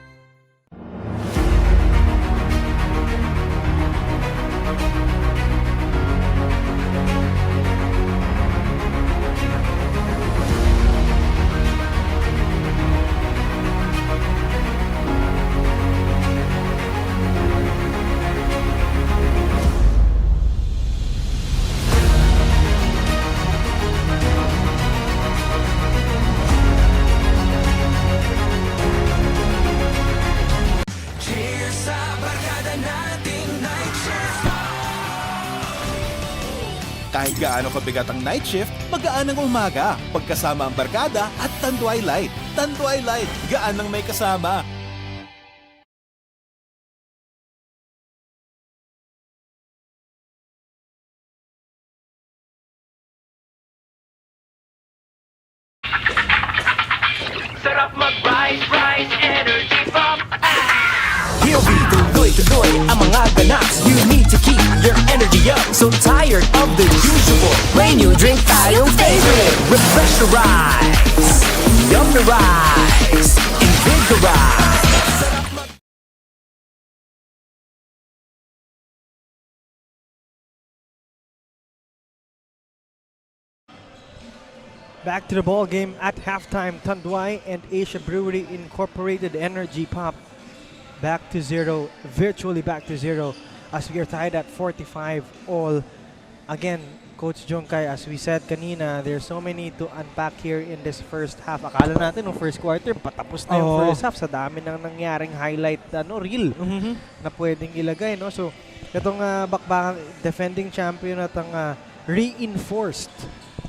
Kahit gaano kabigat ang night shift, magaan ang umaga. Pagkasama ang barkada at Tanduay Light. Tanduay Light, gaan ng may kasama. Sarap mag-rise, rise, energy pop. Hilby, tuloy-tuloy ang mga ganaps. You need to keep your energy up. So tired of the usual. When you drink tayong favorite. Refresh your rise. Abi-Rise, invigorize. Back to the ball game at halftime. Tanduay and Asia Brewery Incorporated Energy Pop back to zero, virtually back to zero, as we are tied at 45 all. Again, Coach Jonkay, as we said kanina, there's so many to unpack here in this first half. Akala natin no first quarter, patapos na yung first half sa dami nang nangyaring highlight reel na pwedeng ilagay. No? So, itong bakbakang defending champion at ang reinforced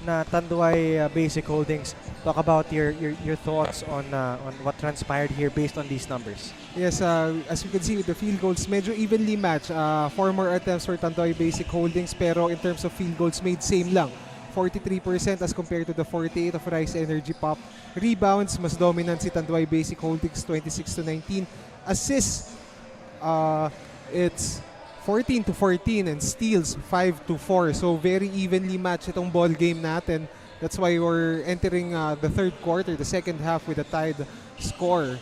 na Tanduay Basic Holdings. Talk about your thoughts on what transpired here based on these numbers. Yes, as you can see with the field goals, medyo evenly matched. 4 more attempts for Tanduay Basic Holdings, pero in terms of field goals made, same lang. 43% as compared to the 48 of Rise Energy Pop. Rebounds, mas dominant si Tanduay Basic Holdings, 26-19. Assists, it's 14-14 and steals 5-4. So very evenly matched itong ball game natin. That's why we're entering the third quarter, the second half, with a tied score.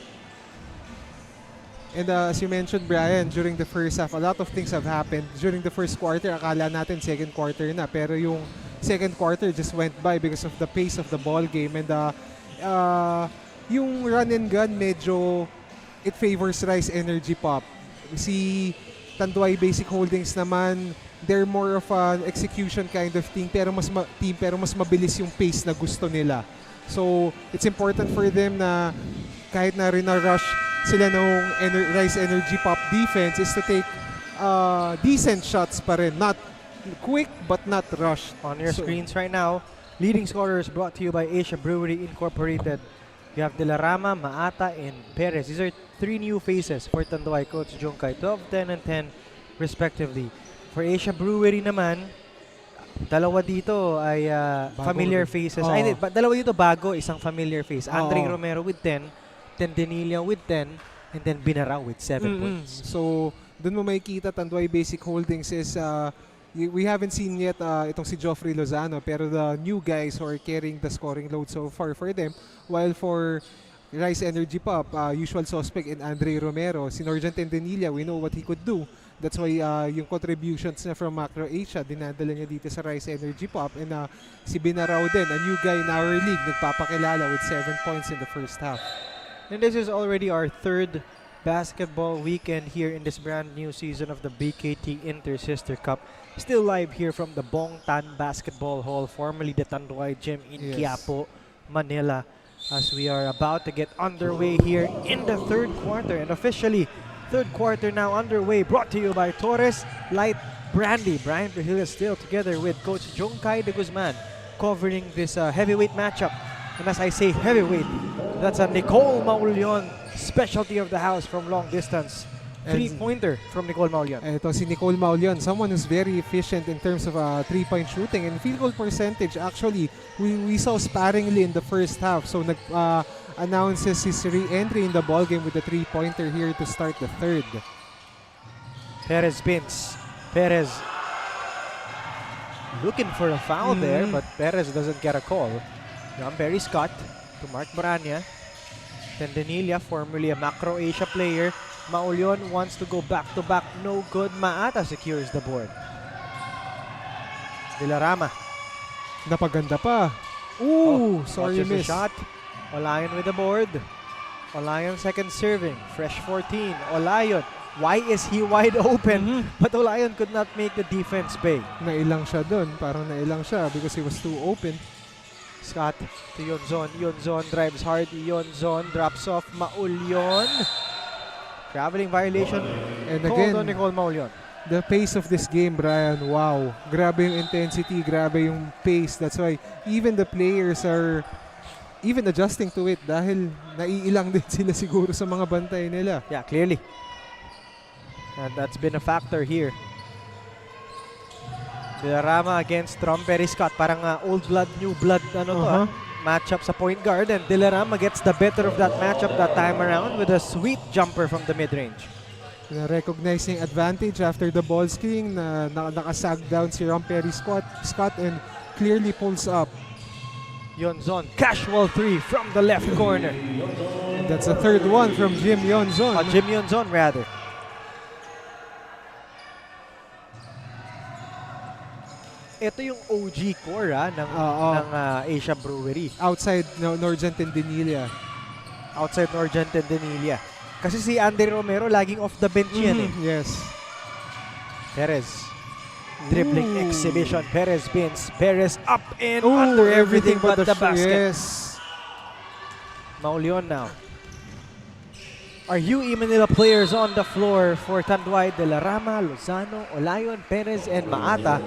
And as you mentioned, Brian, during the first half, a lot of things have happened. During the first quarter, akala natin second quarter na. Pero yung second quarter just went by because of the pace of the ball game. And yung run and gun, medyo it favors Rise Energy Pop. Si Tanduay Basic Holdings naman, they're more of an execution kind of team, pero mas mabilis yung pace na gusto nila. So, it's important for them na kahit na rush sila ng Rise Energy Pop defense is to take decent shots pa rin. Not quick, but not rushed. On your screens right now, leading scorers brought to you by Asia Brewery Incorporated. You have De La Rama, Maata, and Perez. These are 3 new faces for Tanduay. Coach Junkay, 12, 10, and 10 respectively. For Asia Brewery naman, dalawa dito ay familiar faces. Ay, dalawa dito bago, isang familiar face. Andre Romero with 10, Tendenilla with 10, and then Binarao with 7 points. So, dun mo makikita Tanduay Basic Holdings is we haven't seen yet itong si Joffrey Lozano, pero the new guys who are carrying the scoring load so far for them. While for Rise Energy Pop, usual suspect in Andre Romero, si Norjan Tendenilla, we know what he could do. That's why yung contributions na from Macro Asia, dinadala niya dito sa Rise Energy Pop. And si Binarao din, a new guy in our league, nagpapakilala with 7 points in the first half. And this is already our third basketball weekend here in this brand new season of the BKT Inter-Sister Cup. Still live here from the Bongtan Basketball Hall, formerly the Tanduay Gym in Quiapo, Manila, as we are about to get underway here in the third quarter. And officially, third quarter now underway, brought to you by Torres Light Brandy. Brian Trujillo still together with Coach Junkay de Guzman covering this heavyweight matchup. And as I say heavyweight, that's a Nicole Maulion, specialty of the house from long distance. Three-pointer from Nicole Maulion. Ito si Nicole Maulion, someone who's very efficient in terms of three-point shooting and field goal percentage. Actually, we saw sparingly in the first half. So announces his re-entry in the ballgame with a three-pointer here to start the third. Perez spins. Perez looking for a foul there, but Perez doesn't get a call. Perry Scott to Mark Baranya. Tendenilla, formerly a Macro Asia player. Maulion wants to go back-to-back. No good. Maata secures the board. De La Rama. Napaganda pa. Ooh, sorry miss. miss. Shot. Olayon with the board. Olayon second serving. Fresh 14. Olayon. Why is he wide open? But Olayon could not make the defense pay. Nailang siya dun. Parang nailang siya because he was too open. Scott to Yonzon. Yonzon drives hard. Yonzon drops off. Maulion. Traveling violation. And again, on Nicole Maulion. The pace of this game, Brian, wow. Grabe yung intensity, grabe yung pace. That's why even the players are even adjusting to it dahil naiilang din sila siguro sa mga bantay nila. Yeah, clearly. And that's been a factor here. De La Rama against Perry Scott. Parang old blood, new blood matchup sa point guard. And De La Rama gets the better of that matchup that time around with a sweet jumper from the mid-range. Recognizing advantage after the ball screen. Nakasag down si Perry Scott and clearly pulls up. Yonzon, casual 3 from the left corner. And that's the third one from Jim Yonzon. Jim Yonzon rather. Ito yung OG core ng Asia Brewery. Outside Norjan Tendenilla. Outside Norjan Tendenilla. Kasi si Andre Romero laging off the bench yan eh. Yes. Perez. Dribbling exhibition. Perez spins. Perez up and under everything but the basket. Yes. Maulion now. Are you Manila players on the floor for Tanduay, De La Rama, Lozano, Olayon, Perez, and Maata?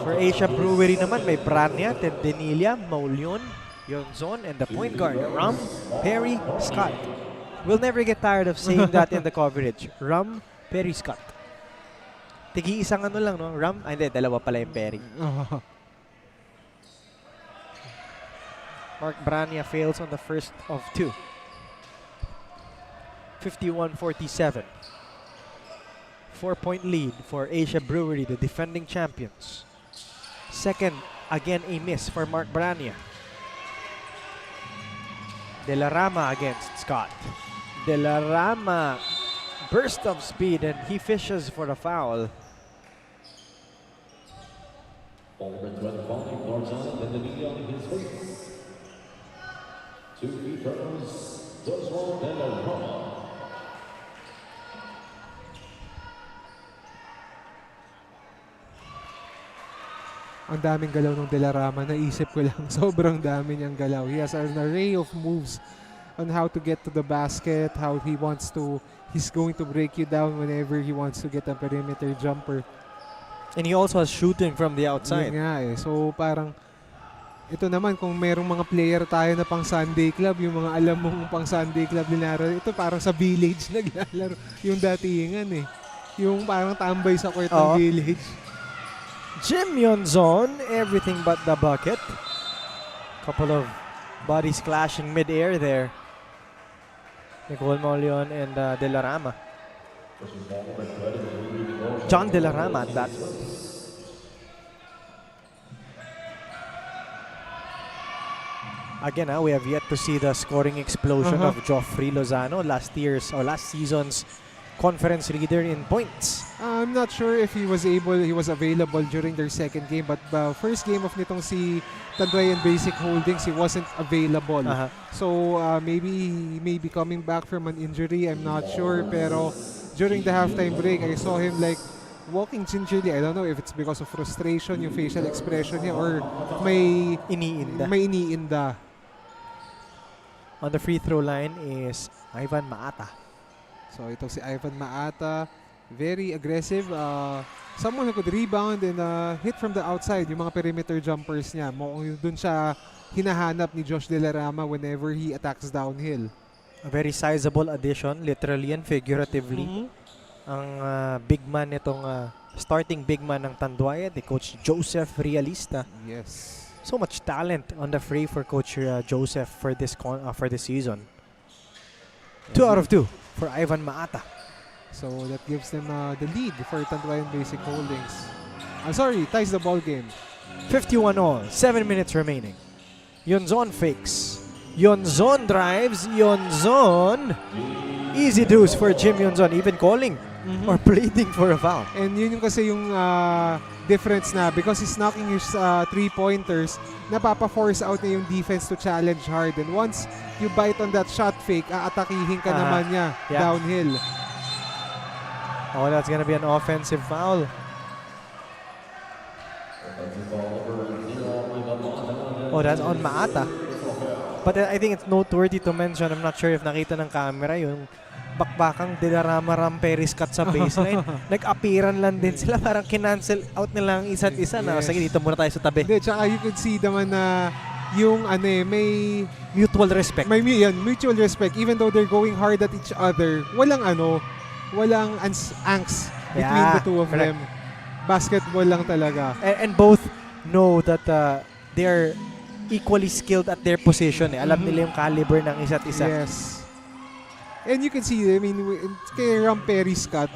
For Asia Brewery naman, may Brania, Tendenilla, Maulion, Yonzon, and the point guard, Rum, Perry, Scott. We'll never get tired of saying that in the coverage. Rum, Perry, Scott. Tigi-isang ano lang, no? Rum, hindi, dalawa pala yung Perry. Mark Brania fails on the first of 2. 51-47. 4-point lead for Asia Brewery, the defending champions. Second, again a miss for Mark Brania. De La Rama against Scott. De La Rama, burst of speed, and he fishes for a foul. Ang daming galaw ng De La Rama. Naisip ko lang, sobrang dami niyang galaw. He has an array of moves on how to get to the basket, how he's going to break you down whenever he wants to get a perimeter jumper. And he also has shooting from the outside. Yun nga eh. So parang, ito naman kung merong mga player tayo na pang Sunday Club, yung mga alam mong pang Sunday Club linaro, ito parang sa Village naglalaro. Yung datingan eh. Yung parang tambay sa court ng Village. Jim Yonzon, everything but the bucket. Couple of bodies clashing mid-air there. Nicole Mauleon and De La Rama. John De La Rama at that. Again, we have yet to see the scoring explosion of Joffrey Lozano, last season's conference leader in points. I'm not sure if he was available during their second game, but first game of nitong si Tanduay and Basic Holdings, he wasn't available. So maybe he may be coming back from an injury, I'm not sure. Pero during the halftime break, I saw him like walking gingerly. I don't know if it's because of frustration, yung facial expression niya, or may iniinda. On the free throw line is Ivan Maata. So ito si Ivan Maata, very aggressive. Someone who could rebound and hit from the outside, yung mga perimeter jumpers niya. Doon siya hinahanap ni Josh De La Rama whenever he attacks downhill. A very sizable addition, literally and figuratively. Ang big man itong starting big man ng Tanduay, the Coach Joseph Realista. Yes. So much talent on the fray for Coach Joseph for this season. 2 out of 2 for Ivan Maata. So that gives them the lead for Tanduay and Basic Holdings. I'm sorry, ties the ball game. 51 all, 7 minutes remaining. Yonzon fakes. Yonzon drives. Yonzon. Easy deuce for Jim Yonzon, even calling or pleading for a foul. And yun yung kasi yung difference na because he's knocking his three-pointers, napapa-force out na yung defense to challenge hard. And once you bite on that shot fake, aatakihin ka naman niya downhill. Oh, that's gonna be an offensive foul. Oh, that's on Maata. But I think it's noteworthy to mention, I'm not sure if nakita ng camera, yung bakbakang De La Rama Ramperis cut sa baseline. Nag-appearan lang din sila, parang kinancel out nila ang isa't isa na. Sige, dito muna tayo sa tabi. Hindi, tsaka you could see naman na yung may mutual respect. May mutual respect. Even though they're going hard at each other, walang angst between the two of them. Basketball lang talaga. And both know that they're equally skilled at their position. Alam nila yung caliber ng isa't isa. Yes. And you can see, I mean, kay Ramperis cut,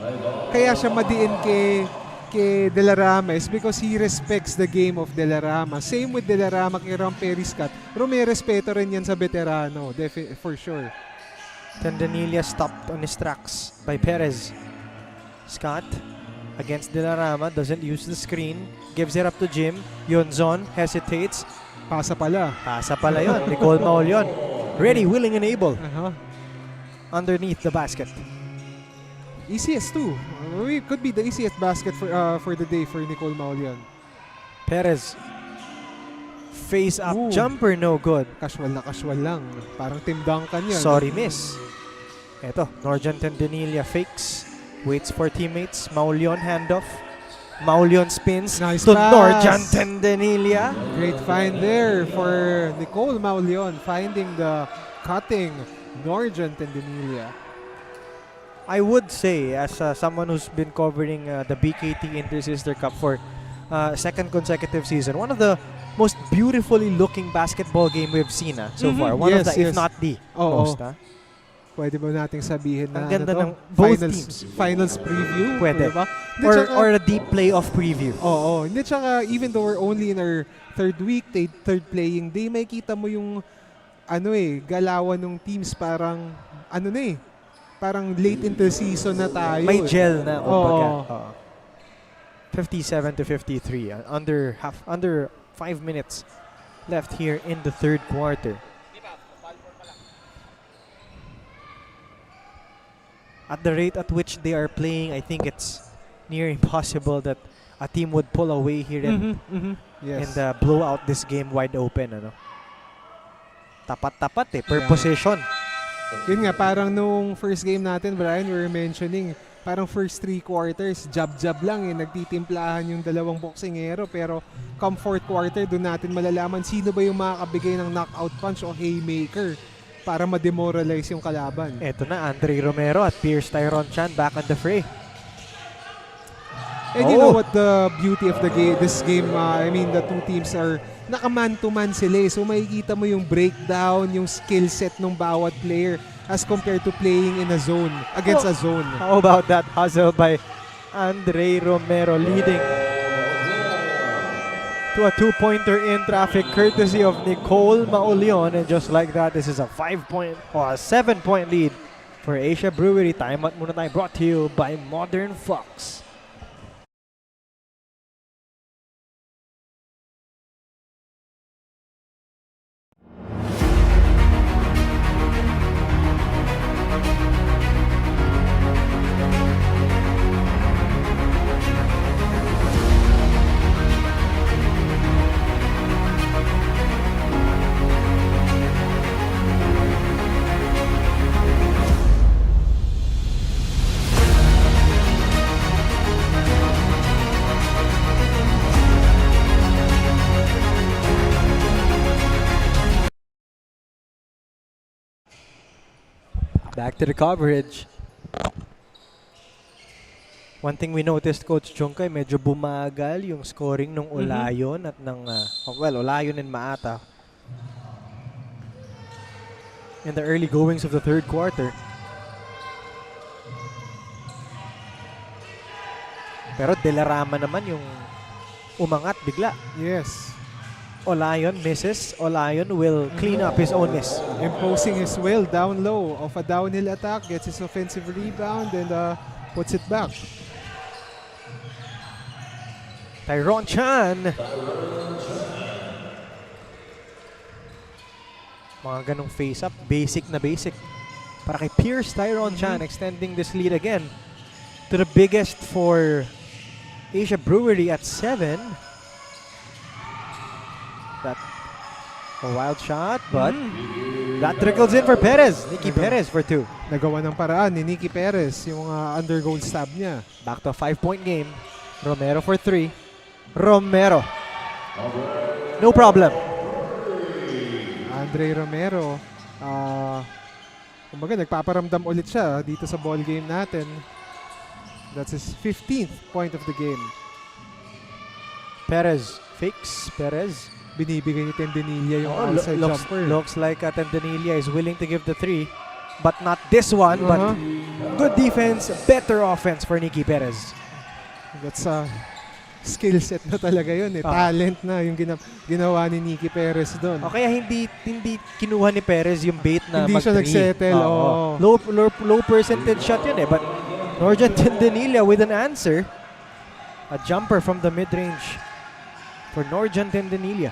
kaya siya madiin kay De La Rama is because he respects the game of De La Rama. Same with De La Rama kay Ramperis cut. Pero may respeto rin yan sa veterano, for sure. Tendanilia stopped on his tracks by Perez. Scott against De La Rama, doesn't use the screen, gives it up to Jim. Yonzon hesitates. Pasa pala yun. Nicole Mauleon, ready, willing, and able. Underneath the basket. Easiest too. It could be the easiest basket for the day for Nicole Mauleon. Perez. Face up jumper, no good. Casual lang. Parang Tim Duncan yan. Sorry, miss. Eto, Norjan Tendanilia fakes. Waits for teammates. Mauleon handoff. Mauleon spins nice to pass. Norjan Tendanilia. Great find there for Nicole Mauleon, finding the cutting Norjan Tendanilia. I would say, as someone who's been covering the BKT Inter-Sister Cup for second consecutive season, one of the most beautifully looking basketball game we've seen so far. One of the, if not the most. Pwede ba nating sabihin na Ang ganda ano to? ng both finals, teams. finals preview? Pwede. Diba? Or a deep playoff preview. Oo. Hindi, tsaka even though we're only in our third week, third playing day, may kita mo yung galawan ng teams parang parang late into the season na tayo. May gel na, kumbaga. Oo. 57-53. Under 5 minutes left here in the third quarter. At the rate at which they are playing, I think it's near impossible that a team would pull away here and Yes. blow out this game wide open. Tapat-tapat per position. Yun nga, parang nung first game natin, Brian, we were mentioning, parang first 3 quarters, jab-jab lang nagtitimplahan yung dalawang boksingero. Pero come fourth quarter, doon natin malalaman sino ba yung makakabigay ng knockout punch o haymaker para ma-demoralize yung kalaban. Eto na, Andre Romero at Pierce Tyron Chan back on the fray. And you know what the beauty of the game, this game, I mean, the two teams are naka-man-to-man sila. So makikita mo yung breakdown, yung skill set ng bawat player as compared to playing in a zone, against a zone. How about that hustle by Andre Romero leading to a 2-pointer in traffic courtesy of Nicole Maulion. And just like that, this is a 7-point lead for Asia Brewery. Time out muna tayo, brought to you by Modern Fox. Back to the coverage. One thing we noticed, Coach Chungkay, medyo bumagal yung scoring ng Olayon at ng, Olayon and Maata in the early goings of the third quarter. Pero Delarama naman yung umangat bigla. Yes. Olayon misses. Olayon will clean up his own miss. Imposing his will down low of a downhill attack, gets his offensive rebound and puts it back. Tyron Chan. Mga ganong face-up, basic na basic. Para kay Pierce Tyron Chan, extending this lead again to the biggest for Asia Brewery at 7. That a wild shot, but that trickles in for Perez. Nicky Perez for 2. Nagawa ng paraan ni Nicky Perez yung undergoal stab niya. Back to a 5-point game. Romero for 3. Romero. No problem. Andre Romero, kumbaga nagpaparamdam ulit siya dito sa ball game natin. That's his 15th point of the game. Perez fakes. Perez. Binibigay ni Tendenilla yung outside jumper. Looks like Tendenilla is willing to give the 3, but not this one. But good defense, better offense for Nicky Perez. That's a skill set na talaga yun. Talent na yung ginawa ni Nicky Perez doon. O kaya hindi kinuha ni Perez yung bait na hindi siya nagsettle. Low percentage shot yun but Norjan Tendenilla with an answer. A jumper from the mid-range for Norjan Tendenilla.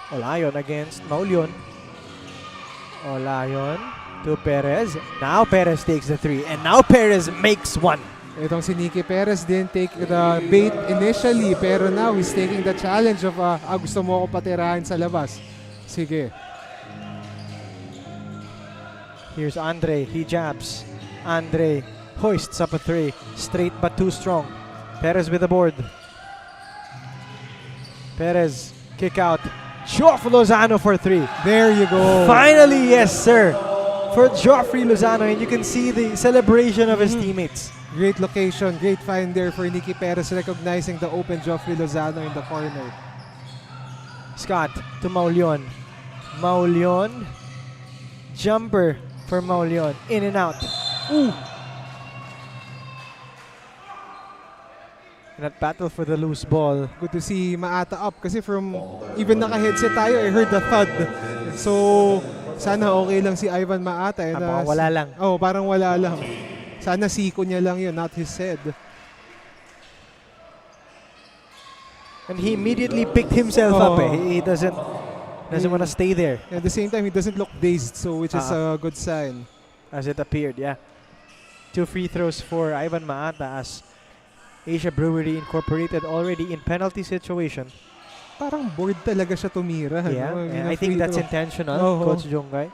Olayon against Maulion. Olayon to Perez. Now Perez takes the 3. And now Perez makes 1. Itong si Nicky Perez didn't take the bait initially. Pero now he's taking the challenge of gusto mo ako patirahin sa labas. Sige. Here's Andre. He jabs. Andre hoists up a 3. Straight but too strong. Perez with the board. Perez, kick out. Geoff Lozano for 3. There you go. Finally, yes, sir. For Geoffrey Lozano, and you can see the celebration of his teammates. Great location, great find there for Nicky Perez, recognizing the open Geoffrey Lozano in the corner. Scott to Maulion. Maulion Jumper for Mauleon. In and out. Ooh! In that battle for the loose ball. Good to see Maata up kasi from even naka-headset tayo, I heard the thud. So, sana okay lang si Ivan Maata. Parang wala lang. Oh, parang wala lang. Sana siko niya lang yun, not his head. And he immediately picked himself up. He doesn't want to stay there. At the same time, he doesn't look dazed, so which is a good sign. As it appeared, yeah. 2 free throws for Ivan Maata as Asia Brewery Incorporated already in penalty situation. Parang bored talaga siya tumira. Yeah, no? I think that's intentional, Coach Jongay.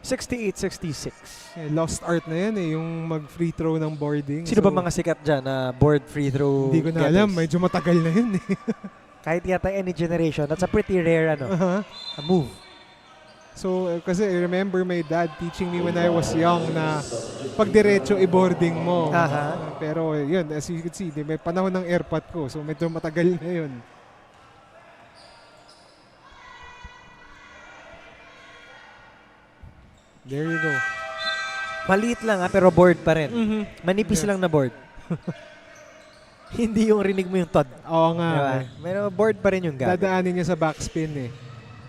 68-66. Lost art na yan yung mag-free throw ng boarding. Sino ba mga sikat dyan na board free throw? Hindi ko na alam, medyo matagal na yun Kahit yata any generation, that's a pretty rare a move. So, kasi I remember my dad teaching me when I was young na pag diretso i-boarding mo. Pero yun, as you can see, may panahon ng airpot ko. So, medyo matagal na yun. There you go. Maliit lang pero board pa rin. Manipis lang na board. Hindi yung rinig mo yung tod. Oo nga. Diba? Pero board pa rin yung gamit. Dadaanin niya sa backspin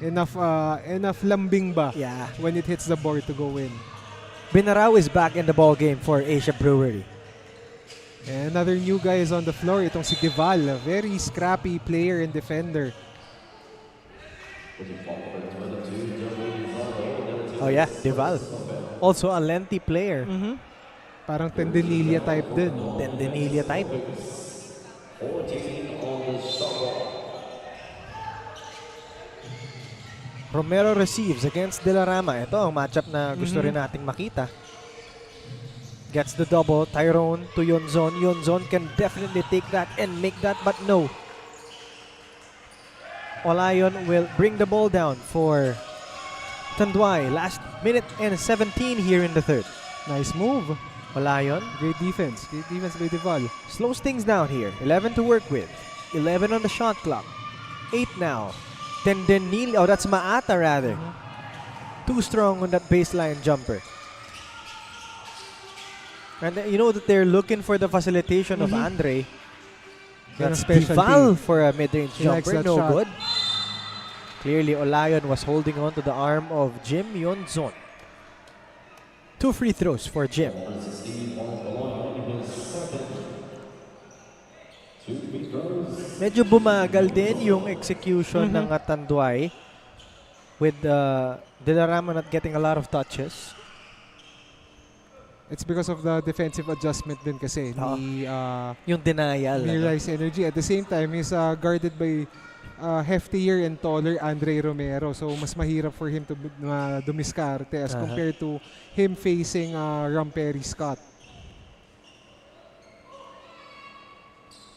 Enough lambing ba when it hits the board to go in. Binarao is back in the ball game for Asia Brewery. And another new guy is on the floor. Itong si Deval, a very scrappy player and defender. Oh yeah, Deval. Also a lengthy player. Parang tendinilia type din. Tendinilia type. Romero receives against De La Rama. Ito ang matchup na gusto rin nating makita. Gets the double. Tyrone to Yonzon. Yonzon can definitely take that and make that, but no. Olayon will bring the ball down for Tanduay. Last minute and 17 here in the third. Nice move. Olayon. Great defense. Great defense by Deval. Slows things down here. 11 to work with. 11 on the shot clock. 8 now. Tendenil. Oh, that's Maata rather. Too strong on that baseline jumper. And you know that they're looking for the facilitation of Andre. That's Deval for a mid-range jumper. No good. Clearly, Olayon was holding on to the arm of Jim Yonzon. 2 free throws for Jim. Medyo bumagal din yung execution ng Tanduay with De La Rama not getting a lot of touches. It's because of the defensive adjustment din kasi ni yung denial. Ni Rise Energy. At the same time, he's guarded by heftier and taller Andre Romero. So mas mahirap for him to dumiskarte as compared to him facing Ramperi Scott.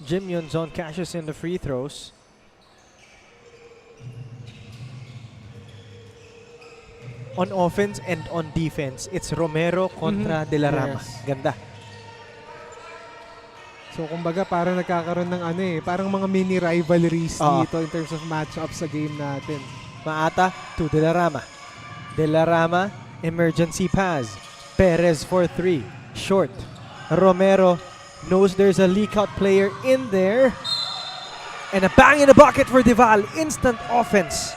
Jim Yonzon cashes in the free throws. On offense and on defense, it's Romero kontra De La Rama. Ganda. So kumbaga parang nagkakaroon ng parang mga mini rivalries dito in terms of matchups sa game natin. Maata to De La Rama. De La Rama, emergency pass. Perez for 3. Short. Romero knows there's a leak-out player in there. And a bang in the bucket for Deval. Instant offense.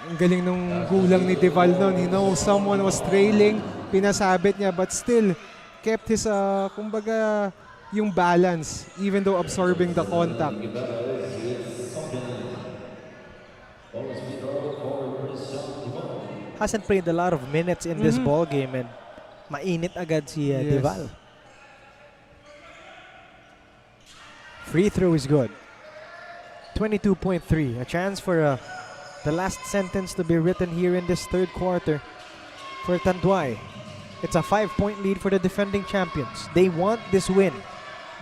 Ang galing nung gulang ni Deval noon. He knows someone was trailing. Pinasabit niya but still kept his, kumbaga, yung balance even though absorbing the contact. Hasn't played a lot of minutes in this ball game and mainit agad si Deval. Free throw is good. 22.3. A chance for the last sentence to be written here in this third quarter for Tanduay. It's a 5-point lead for the defending champions. They want this win,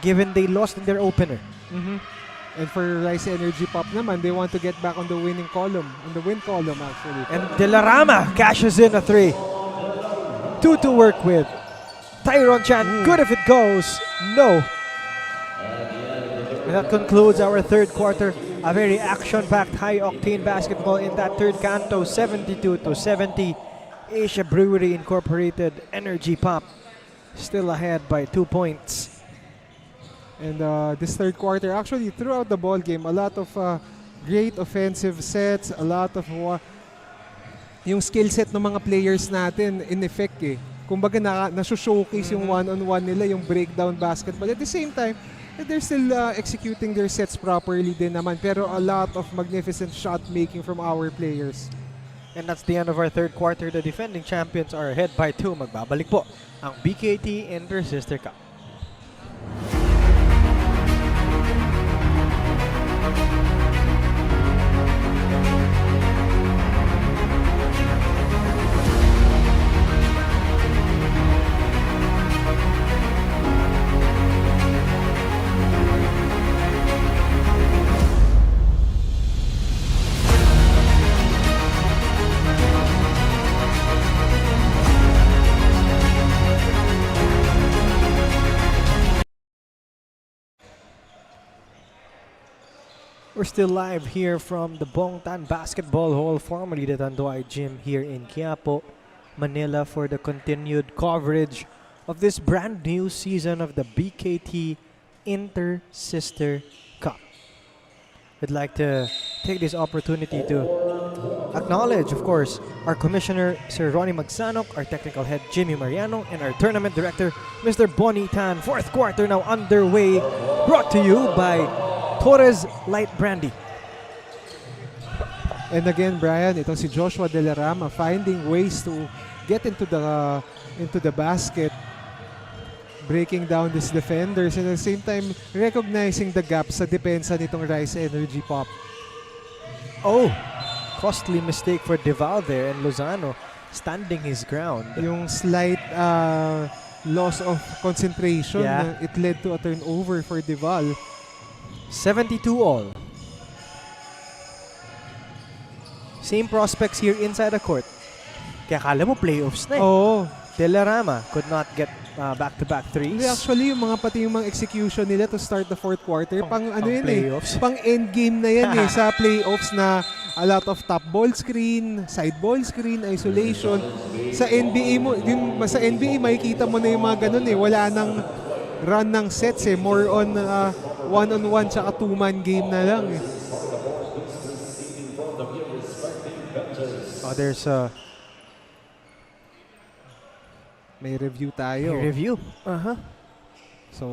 given they lost in their opener. And for Rise Energy Pop naman, they want to get back on the winning column, on the win column actually. And De La Rama cashes in a 3. 2 to work with. Tyron Chan, good if it goes. No. And that concludes our third quarter A very action-packed, high-octane basketball in that third canto, 72-70. Asia Brewery Incorporated Energy Pop still ahead by 2 points. And this third quarter, actually throughout the ball game, a lot of great offensive sets, a lot of yung skill set ng mga players natin in effect eh. Kumbaga na-showcase yung one-on-one nila, yung breakdown basketball. At the same time, they're still executing their sets properly din naman. Pero a lot of magnificent shot making from our players. And that's the end of our third quarter. The defending champions are ahead by 2. Magbabalik po ang BKT Inter-Sister Cup. We're still live here from the Bongtan Basketball Hall, formerly the Tanduay Gym here in Quiapo, Manila, for the continued coverage of this brand new season of the BKT Inter-Sister Cup. We'd like to take this opportunity to acknowledge, of course, our Commissioner, Sir Ronnie Magsanok, our Technical Head, Jimmy Mariano, and our Tournament Director, Mr. Bonnie Tan. Fourth quarter now underway, brought to you by Torres Light Brandy. And again, Brian, itong si Joshua De La Rama finding ways to get into the basket, breaking down these defenders, and at the same time recognizing the gaps sa depensa nitong Rise Energy Pop. Oh, costly mistake for Deval there, and Lozano standing his ground. Yung slight loss of concentration, it led to a turnover for Deval. 72-all. Same prospects here inside the court. Kaya kala mo playoffs na eh. Oo. De La Rama could not get back-to-back threes. Actually, pati yung mga execution nila to start the fourth quarter, pang playoffs. Pang end game na yan eh, sa playoffs na a lot of top ball screen, side ball screen, isolation. Sa NBA sa NBA makikita mo na yung mga ganun eh. Wala nang run ng sets eh. More on one-on-one tsaka two-man game na lang eh. Oh, there's may review tayo. May review. So,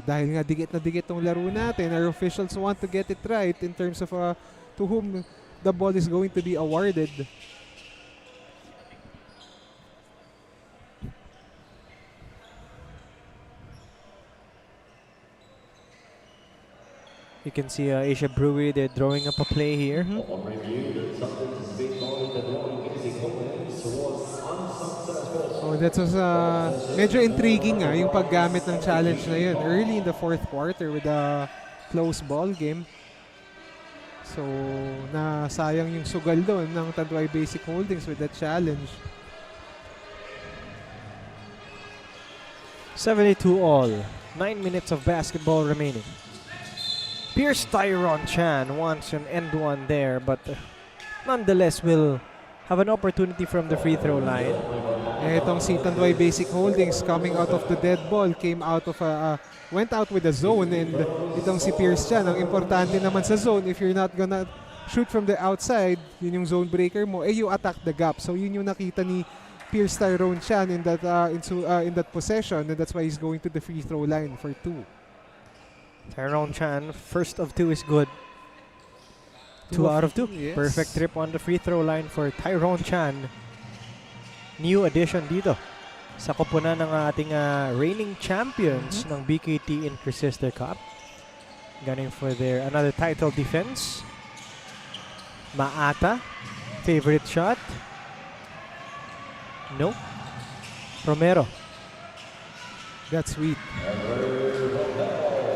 dahil nga dikit na dikit tong laro natin, our officials want to get it right in terms of to whom the ball is going to be awarded. You can see Asia Brewery, they're drawing up a play here. Oh, that was medyo intriguing yung paggamit ng challenge na yun early in the fourth quarter with a close ball game. So, nasayang yung sugal doon ng Tanduay Basic Holdings with that challenge. 72-all. 9 minutes of basketball remaining. Pierce Tyron Chan wants an end one there, but nonetheless will have an opportunity from the free throw line. Etong si Tanduay Basic Holdings coming out of the dead ball, went out with a zone, and itong si Pierce Chan, ang importante naman sa zone, if you're not gonna shoot from the outside, yun yung zone breaker mo, you attack the gap. So yun yung nakita ni Pierce Tyrone Chan in that possession, and that's why he's going to the free throw line for 2. Tyrone Chan, first of 2 is good. 2 out of 2. Yes. Perfect trip on the free throw line for Tyrone Chan. New addition dito sa koponan ng ating reigning champions ng BKT Inter-Sister Cup. Gunning for their another title defense. Maata, favorite shot. No. Romero. That's sweet.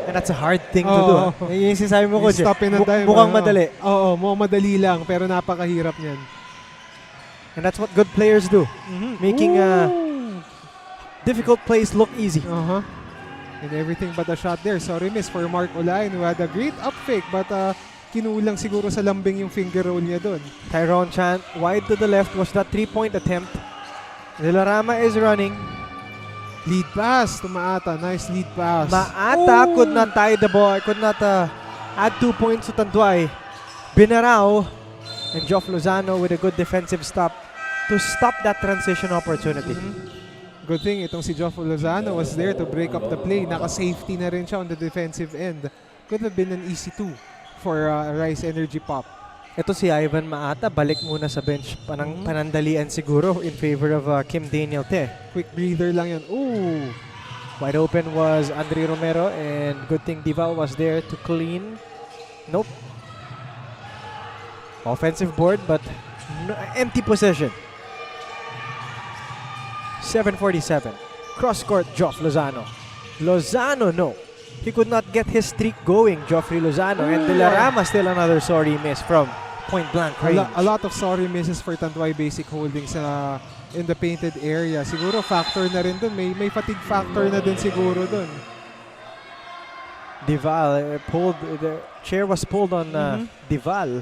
And that's a hard thing to do. Yung sinasabi mo ko, stop in a dime. Mukhang madali. Oo, mukhang madali lang, pero napakahirap niyan. And that's what good players do. Making difficult plays look easy. And everything but a shot there. Sorry miss for Mark Olain, who had a great up fake, but kinulang siguro sa lambing yung finger roll niya doon. Tyrone Chan, wide to the left was that 3-point attempt. Villarama is running. Lead pass to Maata. Nice lead pass. Maata could not tie the ball, could not add 2 points to Tanduay. Binarao and Geoff Lozano with a good defensive stop to stop that transition opportunity. Good thing itong si Geoff Lozano was there to break up the play. Naka-safety na rin siya on the defensive end. Could have been an easy 2 for Rise Energy Pop. Ito si Ivan Maata, balik muna sa bench. Panandalian siguro in favor of Kim Daniel Te. Quick breather lang yun. Ooh! Wide open was Andre Romero and good thing Dival was there to clean. Nope. Offensive board but empty possession. 7:47. Cross court, Geoff Lozano. Lozano, no. He could not get his streak going, Geoffrey Lozano. And Villarama still another sorry miss from point blank range. A lot of sorry misses for Tanduay Basic Holdings in the painted area. Siguro factor na rin dun. May fatigue factor na din siguro dun. Dival pulled, the chair was pulled on Dival.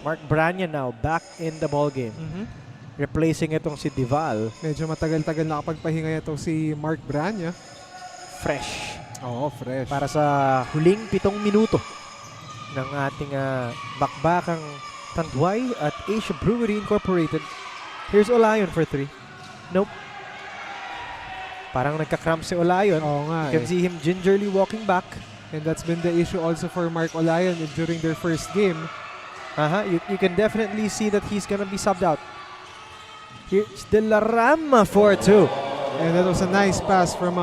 Mark Branya now back in the ball game. Replacing itong si Dival. Medyo matagal-tagal nakapagpahinga itong si Mark Branya. Fresh. Oo, fresh. Para sa huling 7 minuto ng ating bakbakang Tanduay at Asia Brewery Incorporated. Here's Olayon for 3. Nope. Parang nagka-cramp si Olayon. Oo nga. You can see him gingerly walking back. And that's been the issue also for Mark Olayon during their first game. You can definitely see that he's gonna be subbed out. Here's Villarama for 2. And that was a nice pass from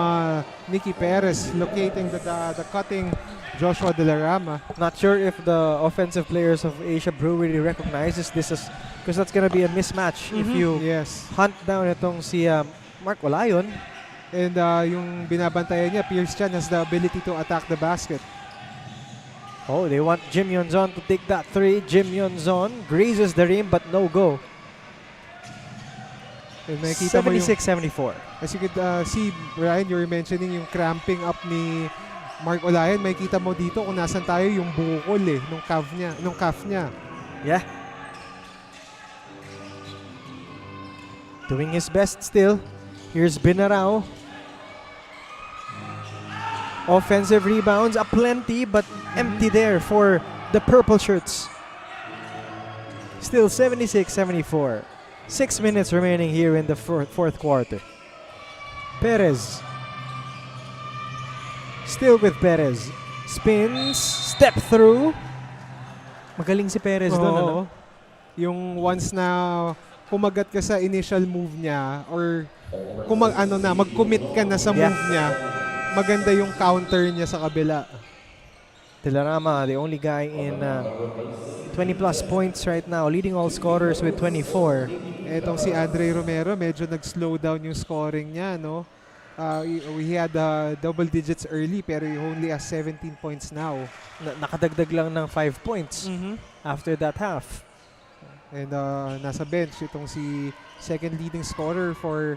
Nicky Perez locating the cutting Joshua Villarama. Not sure if the offensive players of Asia Brewery recognizes this as, because that's gonna be a mismatch if you hunt down itong si Mark Olayon. And yung binabantayan niya, Pierce Chan has the ability to attack the basket. Oh, they want Jim Yonzon to take that 3. Jim Yonzon grazes the rim but no go. 76-74. As you could see, Brian, you were mentioning yung cramping up ni Mark Olayon. May kita mo dito kung nasan tayo yung bukol nung calf niya. Yeah. Doing his best still. Here's Binarao. Offensive rebounds aplenty but empty there for the purple shirts. Still 76-74. 6 minutes remaining here in the fourth quarter. Perez. Still with Perez. Spins. Step through. Magaling si Perez doon, ano? Yung once na kumagat ka sa initial move niya or mag-commit ka na sa move niya, maganda yung counter niya sa kabila. Villarama, the only guy in 20-plus points right now, leading all scorers with 24. Etong si Andre Romero, medyo nag-slow down yung scoring niya, no? We had double digits early pero he only has 17 points now. Nakadagdag lang ng 5 points after that half. And nasa bench itong si second leading scorer for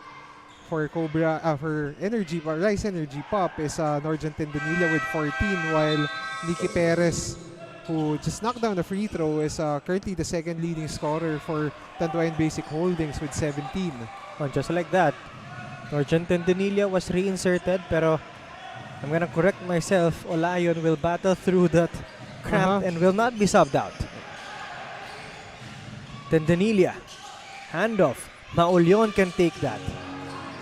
Rise Energy Pop is Norjan Tendanilla with 14, while Nicky Perez, who just knocked down the free throw, is currently the second leading scorer for Tanduay Basic Holdings with 17. Oh, just like that, Norjan Tendanilla was reinserted, pero I'm gonna correct myself. Olayon will battle through that cramp and will not be subbed out. Tendanilla, handoff. Maulyon can take that,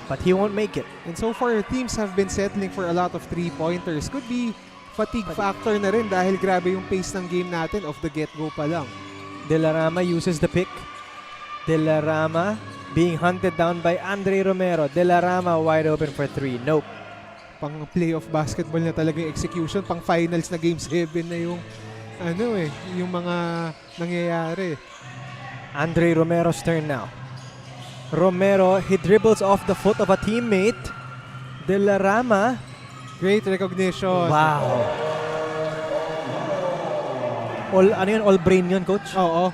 but he won't make it. And so far, teams have been settling for a lot of 3-pointers. Could be fatigue factor na rin dahil grabe yung pace ng game natin off the get-go pa lang. Villarama uses the pick. Villarama being hunted down by Andre Romero. Villarama wide open for 3. Nope. Pang playoff basketball na talaga yung execution. Pang finals na game 7 na yung yung mga nangyayari. Andre Romero's turn now. Romero, he dribbles off the foot of a teammate. Villarama. Great recognition. Wow. All brain yun, coach? Oo.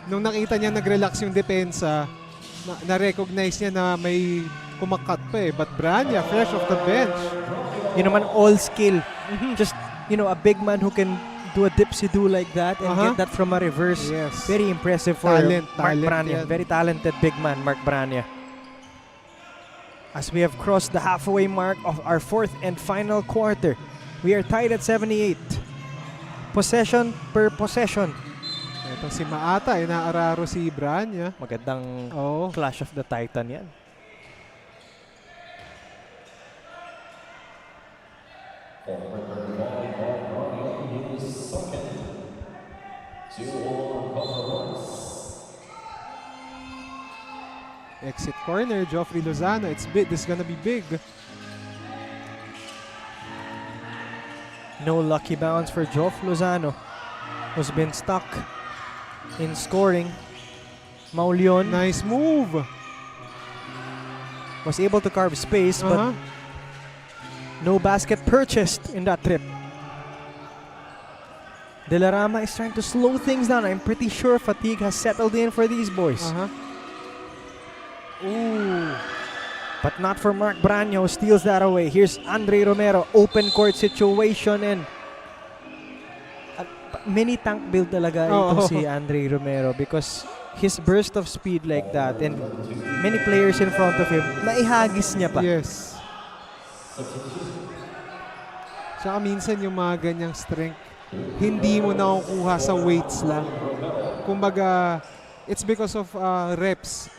Nung nakita niya nag-relax yung depensa, na-recognize niya na may kumakat pa eh. But Branya, fresh off the bench. Yun naman, all skill. Just, a big man who can do a dipsy-do like that and get that from a reverse. Yes. Very impressive for Mark Branya. Yan. Very talented big man, Mark Branya. As we have crossed the halfway mark of our fourth and final quarter, we are tied at 78. Possession per possession. Ito si Maata, inaararo si Branya. Magandang Clash of the Titan yan. Exit corner, Joffrey Lozano. It's big. This is gonna be big. No lucky bounce for Joff Lozano, who's been stuck in scoring. Maulion. Nice move. Was able to carve space, but no basket purchased in that trip. De La Rama is trying to slow things down. I'm pretty sure fatigue has settled in for these boys. Ooh. But not for Mark Branya, who steals that away. Here's Andre Romero, open court situation, and mini tank build talaga itong si Andre Romero because his burst of speed like that and many players in front of him, naihagis niya pa. Yes. Tsaka minsan yung mga ganyang strength, hindi mo nakukuha sa weights lang. Kumbaga, it's because of reps,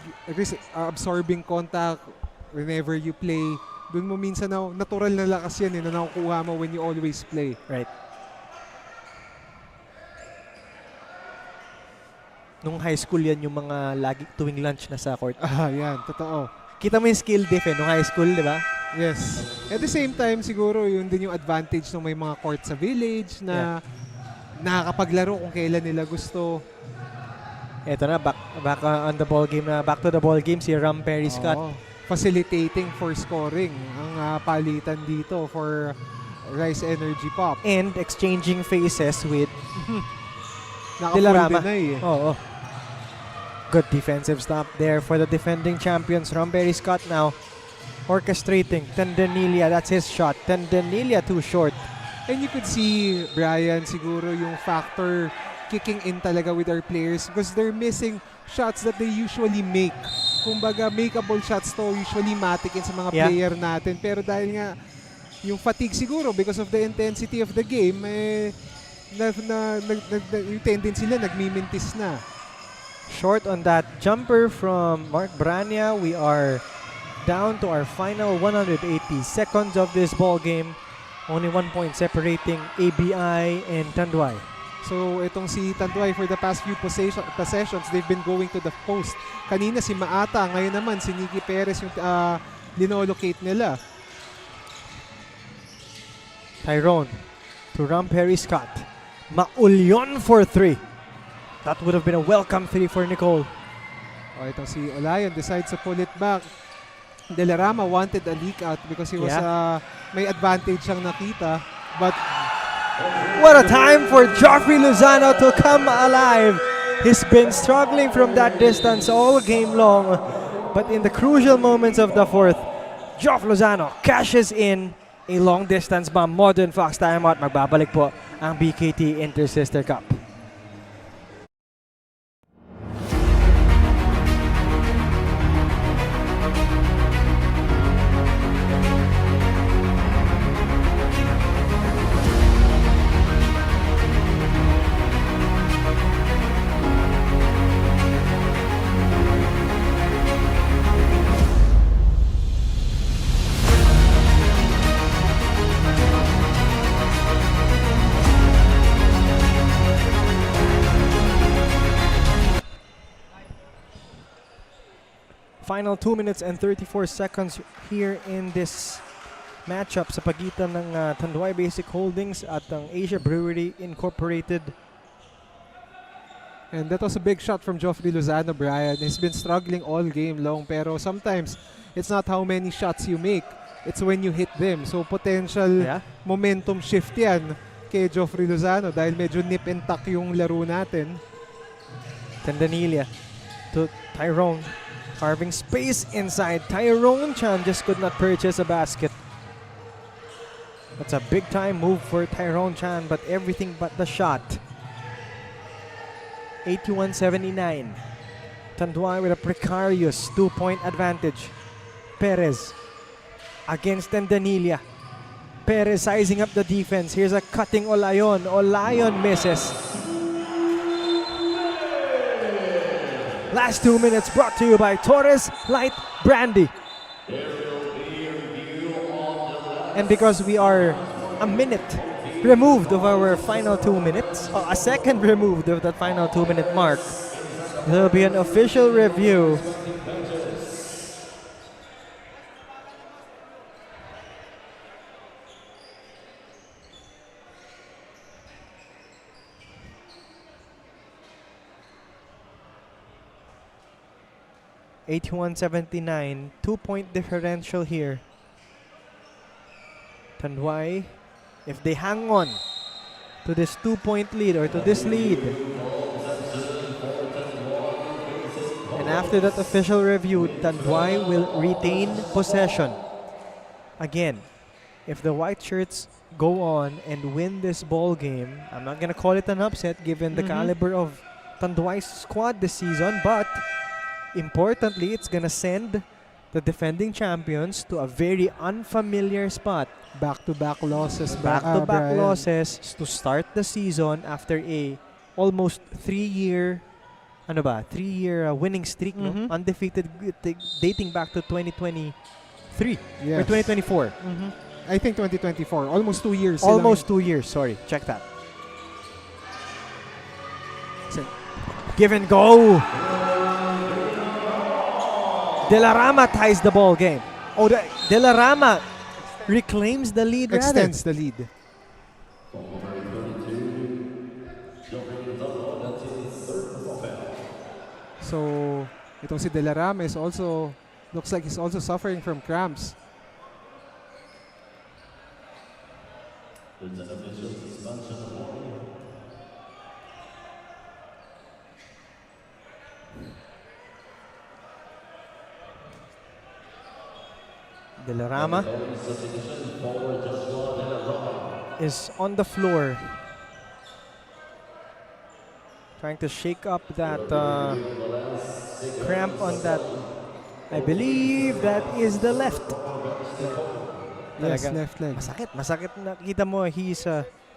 absorbing contact whenever you play. Doon mo minsan natural na lakas yan na nakukuha mo when you always play. Right. Nung high school yan yung mga lagi tuwing lunch na sa court. Yan. Totoo. Kita mo yung skill diff nung high school, di ba? Yes. At the same time, siguro yun din yung advantage ng may mga court sa village na nakakapaglaro kung kailan nila gusto. Eto na, back on the ball game na. Back to the ball game si Ram Perry Scott. Facilitating for scoring ang palitan dito for Rise Energy Pop. And exchanging faces with De La Rama. Good defensive stop there for the defending champions. Ram Perry Scott now orchestrating. Tendenilia, that's his shot. Tendenilia too short. And you could see, Brian, siguro yung factor kicking in talaga with our players because they're missing shots that they usually make. Kumbaga, makeable shots to usually matik in sa mga player natin. Pero dahil nga, yung fatigue siguro because of the intensity of the game, yung tendency nila, nagmimintis na. Short on that jumper from Mark Branya. We are down to our final 180 seconds of this ball game. Only 1 point separating ABI and Tanduay. So, itong si Tanduay for the past few possessions, they've been going to the post. Kanina si Maata, ngayon naman si Nicky Perez yung linolocate nila. Tyrone to Ram Perry Scott. Maulion for 3. That would have been a welcome 3 for Nicole. Itong si Olayon decides to pull it back. De La Rama wanted a leak out because he was may advantage siyang nakita. But what a time for Joffrey Lozano to come alive. He's been struggling from that distance all game long. But in the crucial moments of the fourth, Joff Lozano cashes in a long distance bomb. Modern Fox timeout. Magbabalik po ang BKT Inter-Sister Cup. Final 2 minutes and 34 seconds here in this matchup sa pagitan ng Tanduay Basic Holdings at ang Asia Brewery Incorporated. And that was a big shot from Joffrey Lozano, Brian. He's been struggling all game long, pero sometimes it's not how many shots you make, it's when you hit them. So potential momentum shift yan kay Joffrey Lozano dahil medyo nip and tuck yung laro natin. Tendenilia to Tyrone. Carving space inside. Tyrone Chan just could not purchase a basket. That's a big time move for Tyrone Chan, but everything but the shot. 81-79. Tanduay with a precarious 2-point advantage. Perez against Tendanilia. Perez sizing up the defense. Here's a cutting Olayon. Olayon misses. Last 2 minutes brought to you by Torres Light Brandy. And because we are a minute removed of our final 2 minutes, or a second removed of that final 2-minute mark, there will be an official review. (81-79), 2-point differential here. Tanduay, if they hang on to this 2-point lead or to this lead, and after that official review, Tanduay will retain possession. Again, if the white shirts go on and win this ball game, I'm not gonna call it an upset given the caliber of Tanduay's squad this season, but importantly, it's gonna send the defending champions to a very unfamiliar spot. Back-to-back losses. Back-to-back losses to start the season after a almost 3-year winning streak, no? Undefeated, dating back to 2023 or 2024. I think 2024. Almost 2 years. Almost 2 years. Sorry, check that. Give and go. De La Rama ties the ball game. Oh, De La Rama reclaims the lead. Extends the lead. So, itong si De La Rama is also, looks like he's also suffering from cramps. De La Rama is on the floor trying to shake up that cramp on that. I believe that is the left. Yes, left leg. Masakit. Nakita mo, he's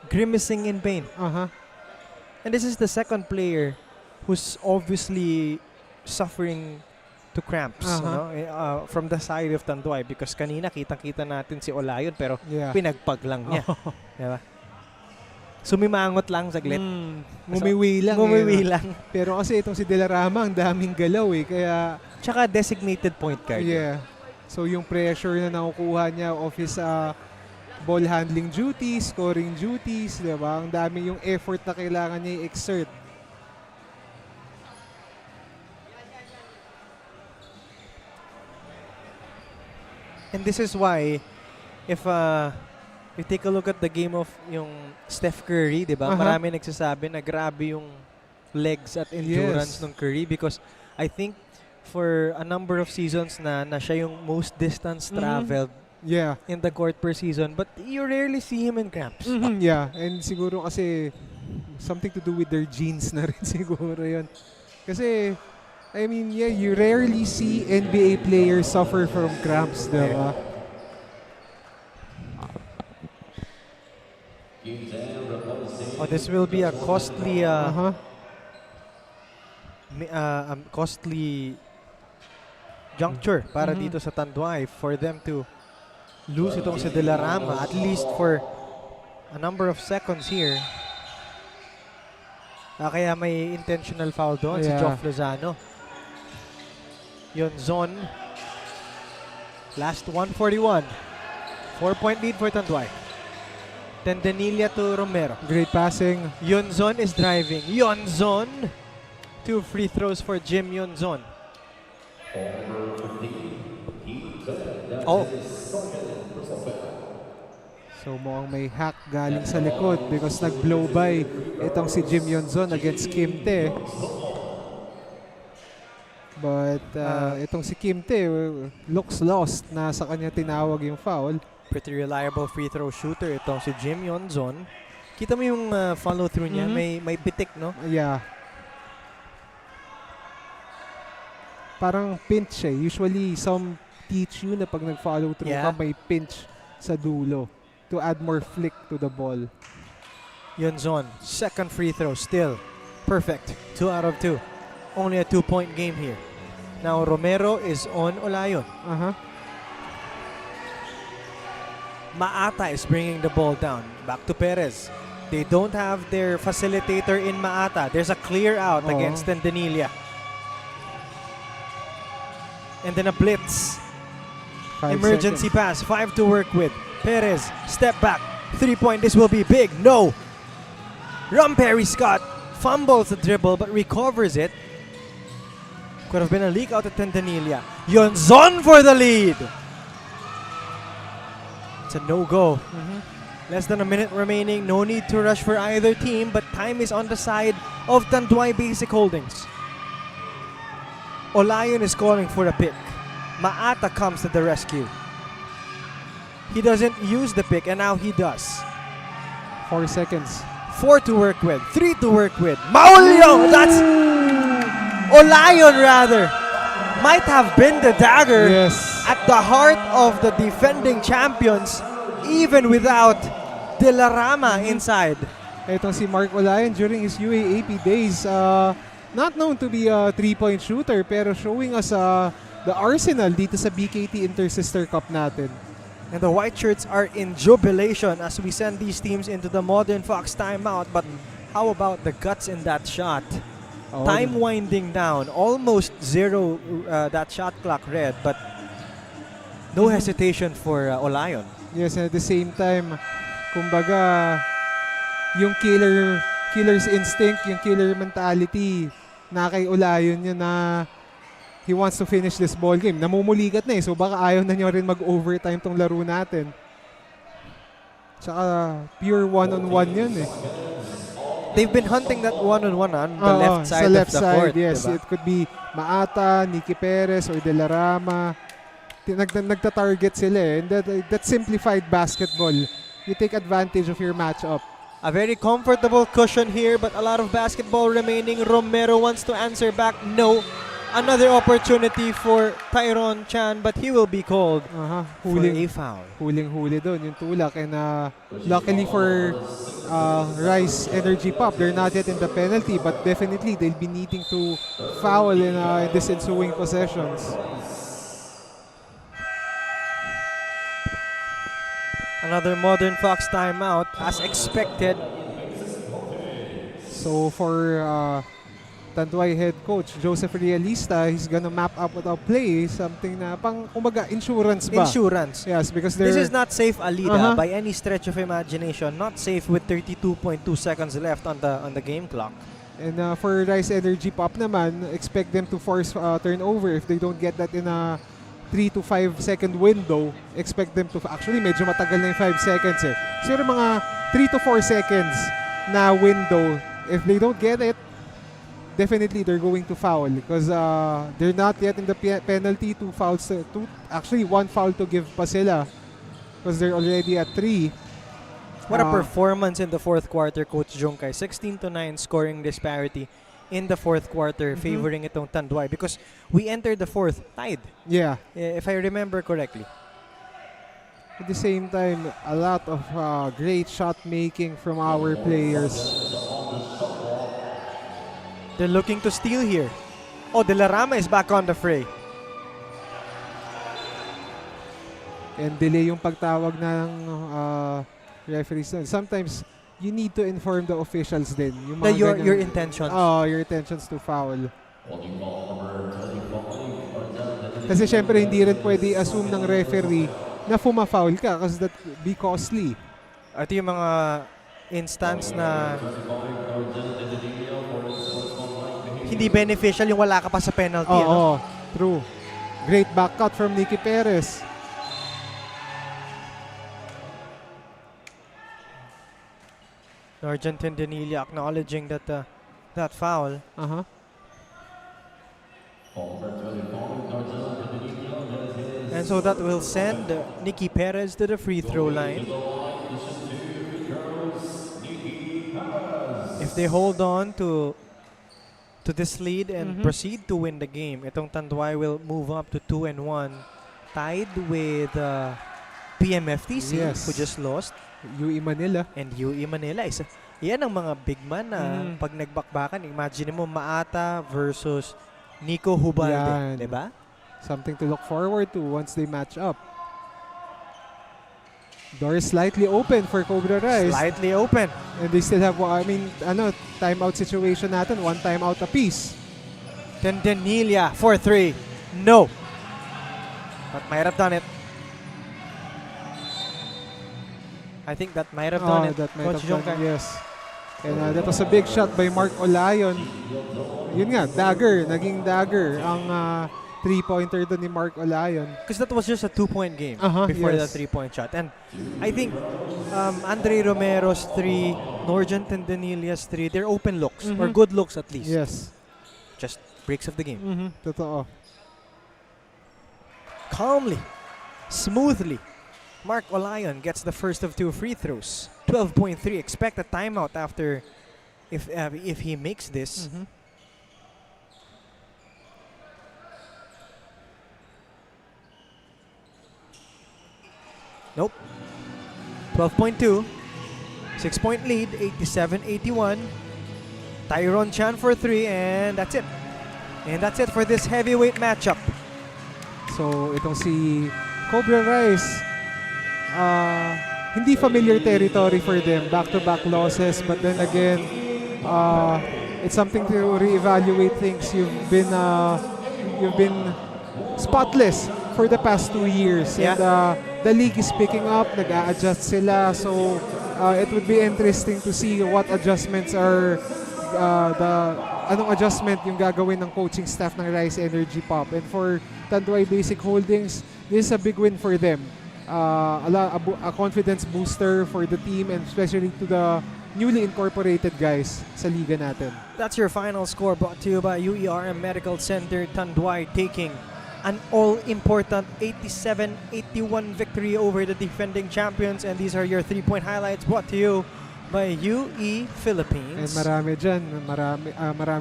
grimacing in pain. And this is the second player who's obviously suffering to cramps, no? From the side of Tanduay, because kanina kitang-kita natin si Olayon pero pinagpag lang niya. Diba? Sumimangot lang saglit. Ngumiwi lang. Pero kasi itong si De La Rama, ang daming galaw eh. Kaya, tsaka designated point guard. Yeah. So yung pressure na nakukuha niya of his ball handling duties, scoring duties, diba? Ang dami yung effort na kailangan niya i-exert. And this is why, if you take a look at the game of yung Steph Curry, di ba? Marami nagsasabi na grabe yung legs at endurance ng Curry, because I think for a number of seasons na siya yung most distance traveled in the court per season, but you rarely see him in cramps. Yeah, and siguro kasi something to do with their genes na rin siguro yun. Kasi I mean, you rarely see NBA players suffer from cramps, diba? Oh, this will be a costly, costly juncture para dito sa Tanduay for them to lose itong si De La Rama, at least for a number of seconds here. Kaya may intentional foul doon si Geoff Lozano. Yun, zone. Last 1:41. 4-point lead for Tanduay. Tendanilia to Romero. Great passing. Yonzon is driving. Yonzon. 2 free throws for Jim Yonzon. Oh. So mukhang may hack galing sa likod because nag-blow by itong si Jim Yonzon against Kimte. But itong si Kim Tae looks lost na sa kanya tinawag yung foul. Pretty reliable free throw shooter itong si Jim Yonzon. Kita mo yung follow through niya, may pitik, no? Yeah. Parang pinch eh. Usually some teach you na pag nag-follow through ka, may pinch sa dulo to add more flick to the ball. Yonzon, second free throw, still perfect. 2 out of 2. Only a 2-point game here. Now Romero is on Olayon. Maata is bringing the ball down. Back to Perez. They don't have their facilitator in Maata. There's a clear out against Tendanilia. And then a blitz. Emergency pass. 5 to work with. Perez, step back. 3-point. This will be big. No. Ramperi Scott fumbles the dribble but recovers it. Could have been a leak out of Tendanilia. Yonzon for the lead. It's a no-go. Less than a minute remaining. No need to rush for either team, but time is on the side of Tanduay Basic Holdings. Olayon is calling for a pick. Maata comes to the rescue. He doesn't use the pick, and now he does. 4 seconds. 4 to work with. 3 to work with. Maulio! That's Olayon, rather. Might have been the dagger at the heart of the defending champions, even without De La Rama inside. Itong si Mark Olayon during his UAAP days, not known to be a 3-point shooter, pero showing us the arsenal dito sa BKT Inter-Sister Cup natin. And the white shirts are in jubilation as we send these teams into the Modern Fox timeout. But how about the guts in that shot? Time winding down, almost zero that shot clock read, but no hesitation for Olayon. Yes, and at the same time, kumbaga, yung killer's instinct, yung killer mentality na kay Olayon yun na he wants to finish this ball game. Namumuligat na eh, so baka ayaw na niyo rin mag-overtime tong laro natin. Tsaka pure one-on-one yun eh. They've been hunting that one-on-one on the left side of the court. Yes, diba? It could be Maata, Nicky Perez, or De La Rama. Nagta-target sila eh. And that simplified basketball. You take advantage of your matchup. A very comfortable cushion here, but a lot of basketball remaining. Romero wants to answer back. No. Another opportunity for Tyron Chan, but he will be called for a foul. Huling-huli doon yung tulak. And luckily for Rise Energy Pop, they're not yet in the penalty, but definitely they'll be needing to foul in this ensuing possessions. Another Modern Fox timeout as expected. So for Tanduay head coach Joseph Realista, he's gonna map up with a play, something na pang kumbaga insurance ba? Insurance. Yes, because this is not safe Alida by any stretch of imagination. Not safe with 32.2 seconds left on the game clock. And for Rise Energy Pop naman, expect them to force turnover if they don't get that in a 3 to 5 second window. Expect them to actually medyo matagal na yung 5 seconds eh. So mga 3 to 4 seconds na window, if they don't get it, definitely they're going to foul because they're not yet in the penalty. 2 fouls, actually 1 foul to give pa sila because they're already at 3. What a performance in the fourth quarter, Coach Jungkai. 16-9 scoring disparity in the fourth quarter, favoring itong Tanduay because we entered the fourth tied. Yeah. If I remember correctly. At the same time, a lot of great shot making from our players. They're looking to steal here. Oh, De La Rama is back on the fray. And delay yung pagtawag ng referees. Sometimes, you need to inform the officials din. Yung mga your intentions. Oh, your intentions to foul. Kasi syempre, hindi rin pwede assume ng referee na fumafoul ka kasi that be costly. Ito yung mga instance na hindi beneficial yung wala ka pa sa penalty. Oo, true. Great back cut from Nicky Perez. Argentine Danilia acknowledging that that foul. And so that will send Nikki Perez to the free throw line. If they hold on to this lead and proceed to win the game, itong Tanduay will move up to 2-1, tied with PMFTC, who just lost. UE Manila. And UE Manila. Yan ang mga big man na pag nagbakbakan, imagine mo Maata versus Nico Hubalde. Diba? Something to look forward to once they match up. Door is slightly open for Cobra Rise. Slightly open. And they still have, timeout situation natin. One timeout apiece. Tendenilia, 4-3. No. But might have done it. I think that might have done it. That might Coach have done Jongkai. it, yes. And that was a big shot by Mark Olayon. Yun nga, dagger. Naging dagger ang 3-pointer doon ni Mark Olayon. Because that was just a 2-point game before the 3-point shot. And I think Andre Romero's 3, Norjan Tendenilia's 3, they're open looks or good looks at least. Yes. Just breaks of the game. Totoo. Calmly, smoothly, Mark Olayon gets the first of 2 free throws. 12.3. Expect a timeout after if he makes this. Nope. 12.2. 6-point lead. 87-81. Tyron Chan for 3, and that's it. And that's it for this heavyweight matchup. So itong si Cobra Rise, hindi familiar territory for them. Back-to-back losses, but then again, it's something to reevaluate things. You've been spotless for the past 2 years, and the league is picking up. Nag-a-adjust sila, so it would be interesting to see what adjustments are anong adjustment yung gagawin ng coaching staff ng Rise Energy Pop. And for Tanduay Basic Holdings, this is a big win for them. A confidence booster for the team, and especially to the newly incorporated guys sa liga natin. That's your final score, brought to you by UERM Medical Center. Tanduay taking an all-important 87-81 victory over the defending champions. And these are your 3-point highlights, brought to you by UE Philippines. And marami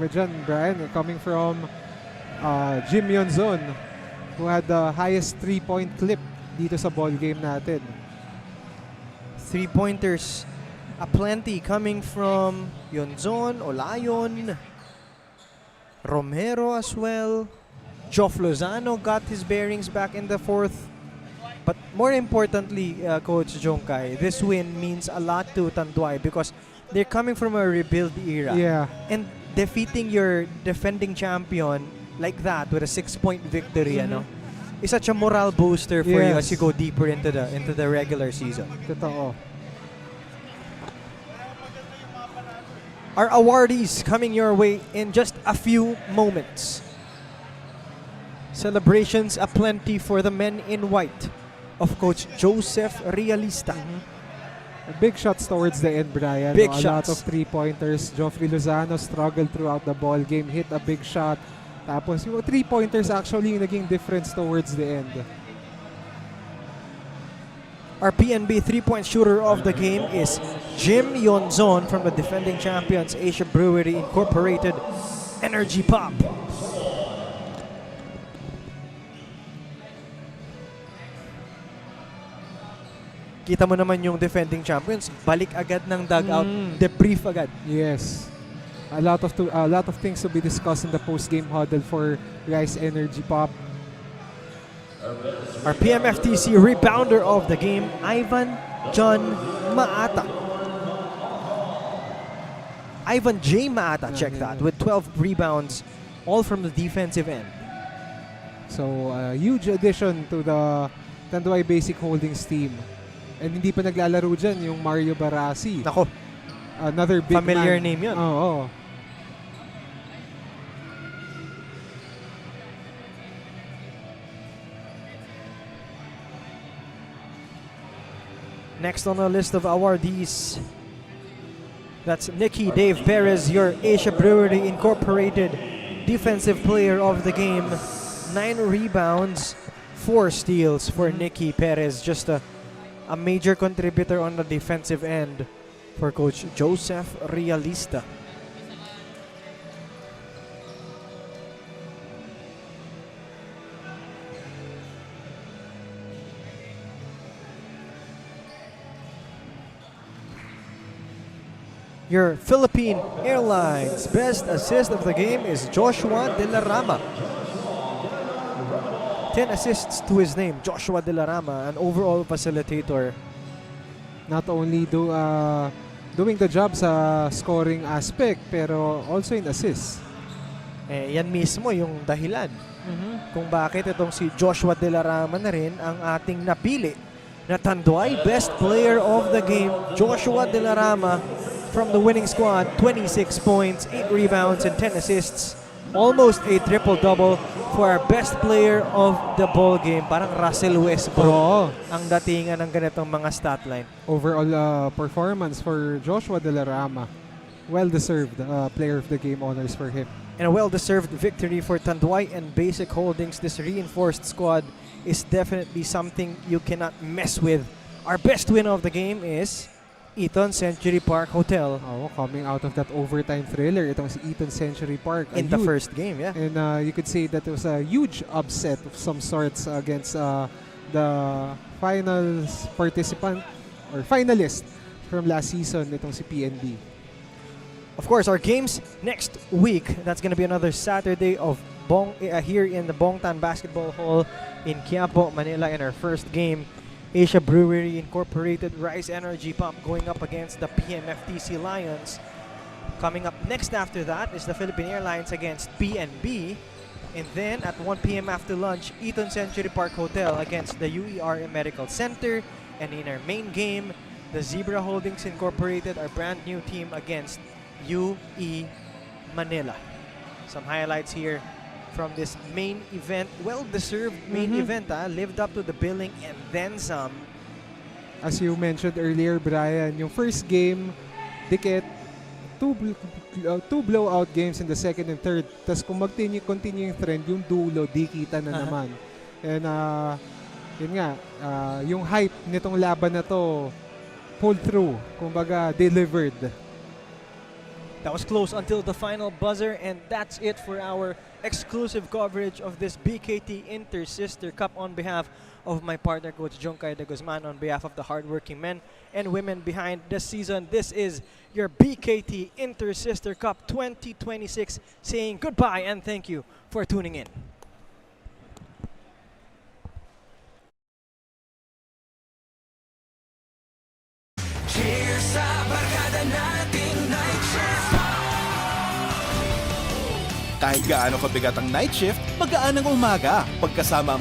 dyan, Brian, coming from Jim Yonzon, who had the highest 3-point clip dito sa ball game natin. 3-pointers aplenty coming from Yonzon, Olayon, Romero as well. Joff Lozano got his bearings back in the 4th. But more importantly, Coach Jongkai, this win means a lot to Tanduay because they're coming from a rebuild era. Yeah. And defeating your defending champion like that with a 6-point victory, is such a morale booster for you as you go deeper into the regular season. Totoo. Our awardees coming your way in just a few moments. Celebrations aplenty for the men in white of Coach Joseph Realista. Big shots towards the end, Brian. Big A lot shots. of 3-pointers. Joffrey Lozano struggled throughout the ball game, hit a big shot. Tapos yung 3-pointers actually yung naging difference towards the end. Our PNB 3-point shooter of the game is Jim Yonzon from the defending champions Asia Brewery Incorporated Energy Pop. Kita mo naman yung defending champions, balik agad ng dugout, debrief agad. Yes. A lot of things to be discussed in the post-game huddle for Rise Energy Pop. Our PMFTC rebounder of the game, Ivan John Maata. Ivan J. Maata, check that, with 12 rebounds, all from the defensive end. So, huge addition to the Tanduay Basic Holdings team. And hindi pa naglalaro dyan yung Mario Barasi. Nako. Another big familiar man. name yun. Oo. Next on the list of awardees, that's Nikki Dave Perez, your Asia Brewery Incorporated defensive player of the game. 9 rebounds, 4 steals for Nicky Perez. Just a major contributor on the defensive end for Coach Joseph Realista. Your Philippine Airlines best assist of the game is Joshua De La Rama. 10 assists to his name, Joshua De La Rama, an overall facilitator. Not only doing the job sa scoring aspect, pero also in assists. Yan mismo yung dahilan kung bakit itong si Joshua De La Rama na rin ang ating napili na Tanduay Best Player of the Game. Joshua De La Rama from the winning squad, 26 points, 8 rebounds, and 10 assists. Almost a triple-double for our best player of the ball game. Parang Russell Westbrook ang datingan ng ganitong mga stat line. Overall performance for Joshua De La Rama. Well-deserved player of the game honors for him. And a well-deserved victory for Tanduay and Basic Holdings. This reinforced squad is definitely something you cannot mess with. Our best winner of the game is Eton Century Park Hotel. Coming out of that overtime thriller, itong si Eton Century Park. In the first game, yeah. And you could say that it was a huge upset of some sorts against the finals participant or finalist from last season, itong si PNB. Of course, our games next week. That's going to be another Saturday of here in the Bongtan Basketball Hall in Quiapo, Manila. In our first game, Asia Brewery Incorporated Rise Energy Pump going up against the PMFTC Lions. Coming up next after that is the Philippine Airlines against PNB. And then at 1 p.m. after lunch, Eton Century Park Hotel against the UERM Medical Center. And in our main game, the Zebra Holdings Incorporated, our brand new team, against UE Manila. Some highlights here from this main event. Well-deserved main event, lived up to the billing and then some. As you mentioned earlier, Brian, yung first game, dikit, two blowout games in the second and third. Tapos kung continue yung trend, yung dulo, di kita na naman. And yun nga, yung hype nitong laban na to, pulled through, kumbaga delivered. That was close until the final buzzer, and that's it for our exclusive coverage of this BKT Inter-Sister Cup on behalf of my partner, Coach Junkay de Guzman, on behalf of the hardworking men and women behind the season. This is your BKT Inter-Sister Cup 2026, saying goodbye and thank you for tuning in. Cheers sa barkada nating night shift. Kahit gaano kabigat ang night shift, magaan ang umaga. Pagkasama